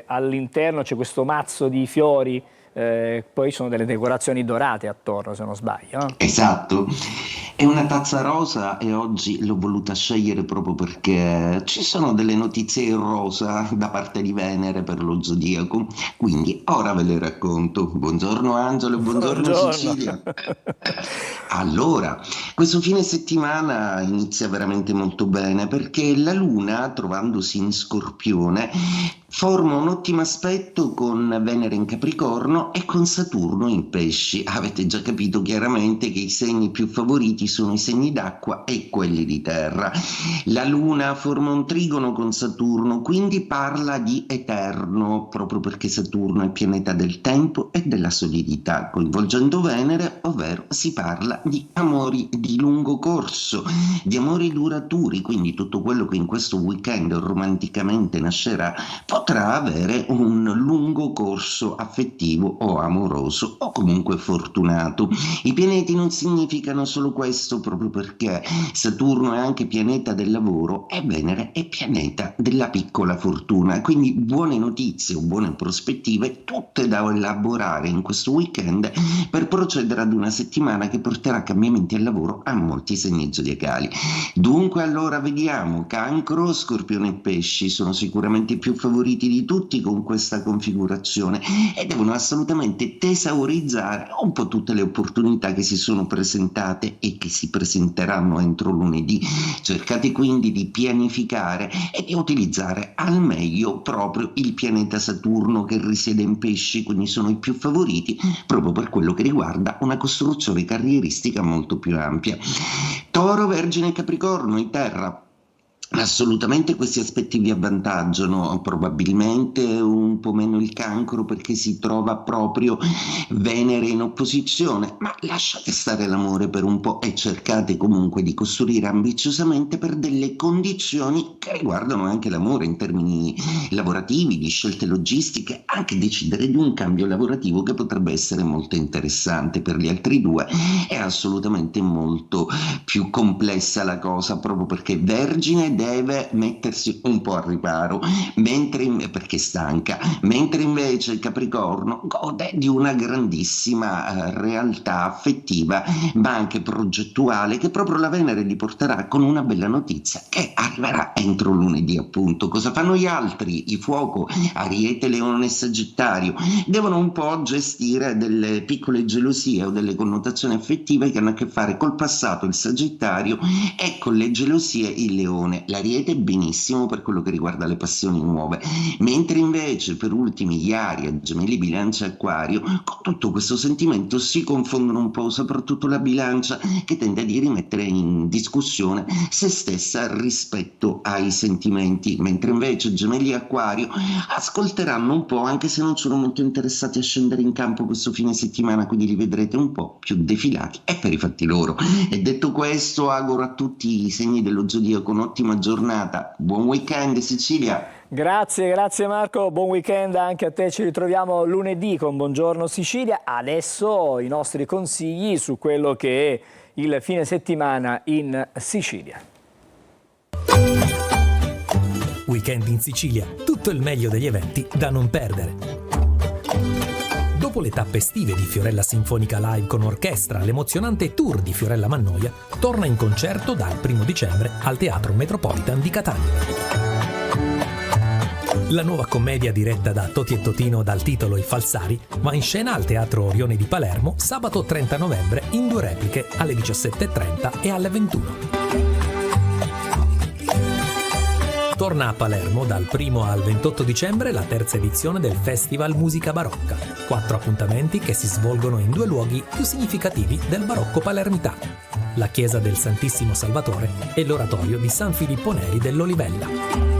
all'interno c'è questo mazzo di fiori, poi sono delle decorazioni dorate attorno, se non sbaglio. No? Esatto, è una tazza rosa e oggi l'ho voluta scegliere proprio perché ci sono delle notizie in rosa da parte di Venere per lo zodiaco, quindi ora ve le racconto. Buongiorno Angelo, buongiorno Cecilia. Allora, questo fine settimana inizia veramente molto bene perché la Luna, trovandosi in Scorpione, forma un ottimo aspetto con Venere in Capricorno e con Saturno in Pesci. Avete già capito chiaramente che i segni più favoriti sono i segni d'acqua e quelli di terra. La Luna forma un trigono con Saturno, quindi parla di eterno, proprio perché Saturno è pianeta del tempo e della solidità, coinvolgendo Venere, ovvero si parla di amori di lungo corso, di amori duraturi, quindi tutto quello che in questo weekend romanticamente nascerà potrà avere un lungo corso affettivo o amoroso o comunque fortunato. I pianeti non significano solo questo, proprio perché Saturno è anche pianeta del lavoro e Venere è pianeta della piccola fortuna, quindi buone notizie o buone prospettive tutte da elaborare in questo weekend per procedere ad una settimana che porterà cambiamenti al lavoro a molti segni zodiacali. Dunque allora vediamo, Cancro, Scorpione e Pesci sono sicuramente i più favoriti di tutti con questa configurazione e devono assolutamente tesaurizzare un po' tutte le opportunità che si sono presentate e che si presenteranno entro lunedì. Cercate quindi di pianificare e di utilizzare al meglio proprio il pianeta Saturno che risiede in Pesci, quindi sono i più favoriti proprio per quello che riguarda una costruzione carrieristica molto più ampia. Toro, Vergine e Capricorno in terra. Assolutamente questi aspetti vi avvantaggiano, probabilmente un po' meno il Cancro perché si trova proprio Venere in opposizione, ma lasciate stare l'amore per un po' e cercate comunque di costruire ambiziosamente per delle condizioni che riguardano anche l'amore in termini lavorativi, di scelte logistiche, anche decidere di un cambio lavorativo che potrebbe essere molto interessante. Per gli altri due è assolutamente molto più complessa la cosa, proprio perché Vergine deve mettersi un po' al riparo, perché è stanca, mentre invece il Capricorno gode di una grandissima realtà affettiva, ma anche progettuale, che proprio la Venere gli porterà con una bella notizia che arriverà entro lunedì, appunto. Cosa fanno gli altri? I Fuoco, Ariete, Leone e Sagittario devono un po' gestire delle piccole gelosie o delle connotazioni affettive che hanno a che fare col passato, il Sagittario, e con le gelosie il Leone. L'Ariete benissimo per quello che riguarda le passioni nuove, mentre invece per ultimi gli Aria, Gemelli, Bilancia e Acquario, con tutto questo sentimento si confondono un po', soprattutto la Bilancia, che tende a rimettere in discussione se stessa rispetto ai sentimenti, mentre invece Gemelli e Acquario ascolteranno un po', anche se non sono molto interessati a scendere in campo questo fine settimana, quindi li vedrete un po' più defilati e per i fatti loro. E detto questo, auguro a tutti i segni dello zodiaco un'ottima giornata, buon weekend Sicilia. Grazie Marco, buon weekend anche a te, ci ritroviamo lunedì con Buongiorno Sicilia. Adesso i nostri consigli su quello che è il fine settimana in Sicilia. Weekend in Sicilia, tutto il meglio degli eventi da non perdere. Dopo le tappe estive di Fiorella Sinfonica Live con orchestra, l'emozionante tour di Fiorella Mannoia torna in concerto dal 1 dicembre al Teatro Metropolitan di Catania. La nuova commedia diretta da Toti e Totino dal titolo I Falsari va in scena al Teatro Orione di Palermo sabato 30 novembre in 2 repliche alle 17:30 e alle 21. Torna a Palermo dal 1 al 28 dicembre la terza edizione del Festival Musica Barocca. 4 appuntamenti che si svolgono in 2 luoghi più significativi del barocco palermitano: la chiesa del Santissimo Salvatore e l'oratorio di San Filippo Neri dell'Olivella.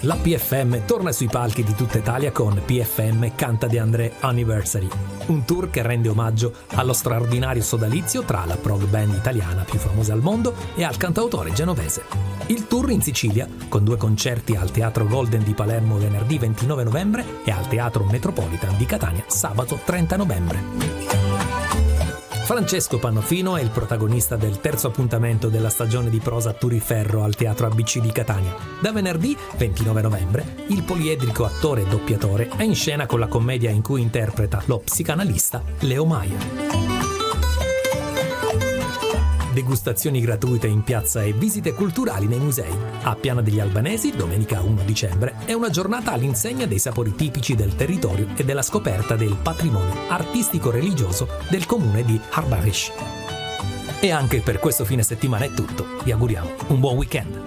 La PFM torna sui palchi di tutta Italia con PFM Canta de André Anniversary, un tour che rende omaggio allo straordinario sodalizio tra la prog band italiana più famosa al mondo e al cantautore genovese. Il tour in Sicilia, con 2 concerti al Teatro Golden di Palermo venerdì 29 novembre e al Teatro Metropolitan di Catania sabato 30 novembre. Francesco Pannofino è il protagonista del terzo appuntamento della stagione di prosa Turiferro al Teatro ABC di Catania. Da venerdì 29 novembre il poliedrico attore e doppiatore è in scena con la commedia in cui interpreta lo psicanalista Leo Maier. Degustazioni gratuite in piazza e visite culturali nei musei. A Piana degli Albanesi, domenica 1 dicembre, è una giornata all'insegna dei sapori tipici del territorio e della scoperta del patrimonio artistico-religioso del comune di Harbarish. E anche per questo fine settimana è tutto. Vi auguriamo un buon weekend.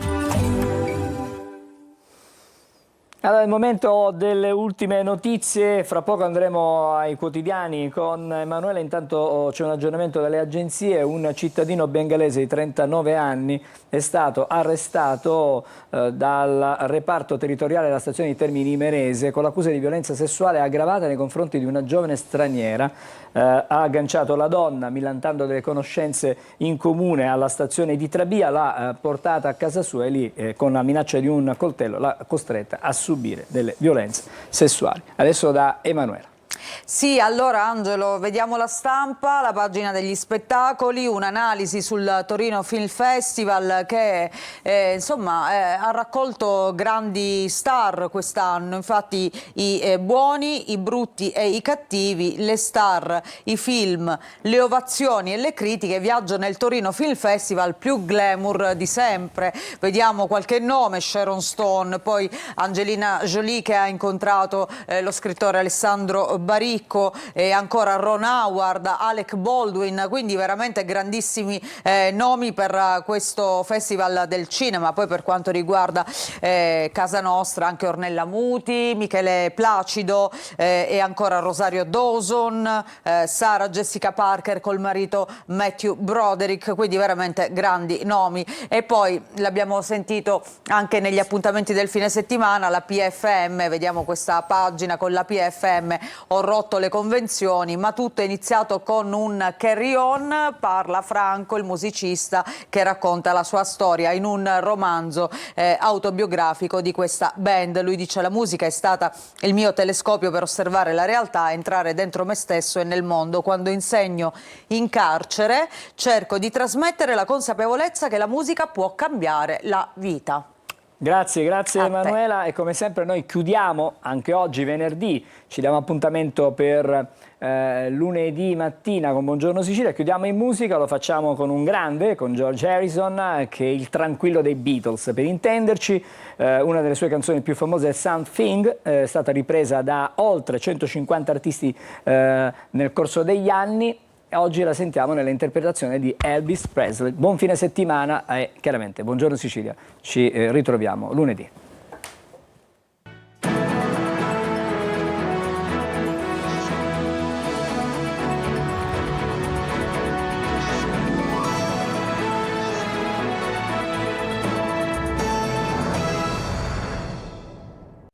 Allora, il momento delle ultime notizie, fra poco andremo ai quotidiani con Emanuele. Intanto c'è un aggiornamento dalle agenzie. Un cittadino bengalese di 39 anni è stato arrestato dal reparto territoriale della stazione di Termini Imerese con l'accusa di violenza sessuale aggravata nei confronti di una giovane straniera. Ha agganciato la donna millantando delle conoscenze in comune alla stazione di Trabia, l'ha portata a casa sua e lì con la minaccia di un coltello l'ha costretta a subire delle violenze sessuali. Adesso da Emanuele. Sì, allora Angelo, vediamo la stampa, la pagina degli spettacoli, un'analisi sul Torino Film Festival che ha raccolto grandi star quest'anno, infatti i buoni, i brutti e i cattivi, le star, i film, le ovazioni e le critiche, viaggio nel Torino Film Festival più glamour di sempre. Vediamo qualche nome: Sharon Stone, poi Angelina Jolie che ha incontrato lo scrittore Alessandro Baricco, e ancora Ron Howard, Alec Baldwin, quindi veramente grandissimi nomi per questo festival del cinema. Poi per quanto riguarda casa nostra anche Ornella Muti, Michele Placido e ancora Rosario Dawson, Sarah Jessica Parker col marito Matthew Broderick, quindi veramente grandi nomi. E poi l'abbiamo sentito anche negli appuntamenti del fine settimana, la PFM, vediamo questa pagina con la PFM, ho rotto rotto le convenzioni, ma tutto è iniziato con un carry on. Parla Franco, il musicista, che racconta la sua storia in un romanzo autobiografico di questa band. Lui dice: la musica è stata il mio telescopio per osservare la realtà, entrare dentro me stesso e nel mondo. Quando insegno in carcere cerco di trasmettere la consapevolezza che la musica può cambiare la vita. Grazie Emanuela, e come sempre noi chiudiamo anche oggi venerdì, ci diamo appuntamento per lunedì mattina con Buongiorno Sicilia, chiudiamo in musica, lo facciamo con un grande, con George Harrison, che è il tranquillo dei Beatles per intenderci. Una delle sue canzoni più famose è Something, è stata ripresa da oltre 150 artisti nel corso degli anni. Oggi la sentiamo nell'interpretazione di Elvis Presley. Buon fine settimana e chiaramente Buongiorno Sicilia. Ci ritroviamo lunedì.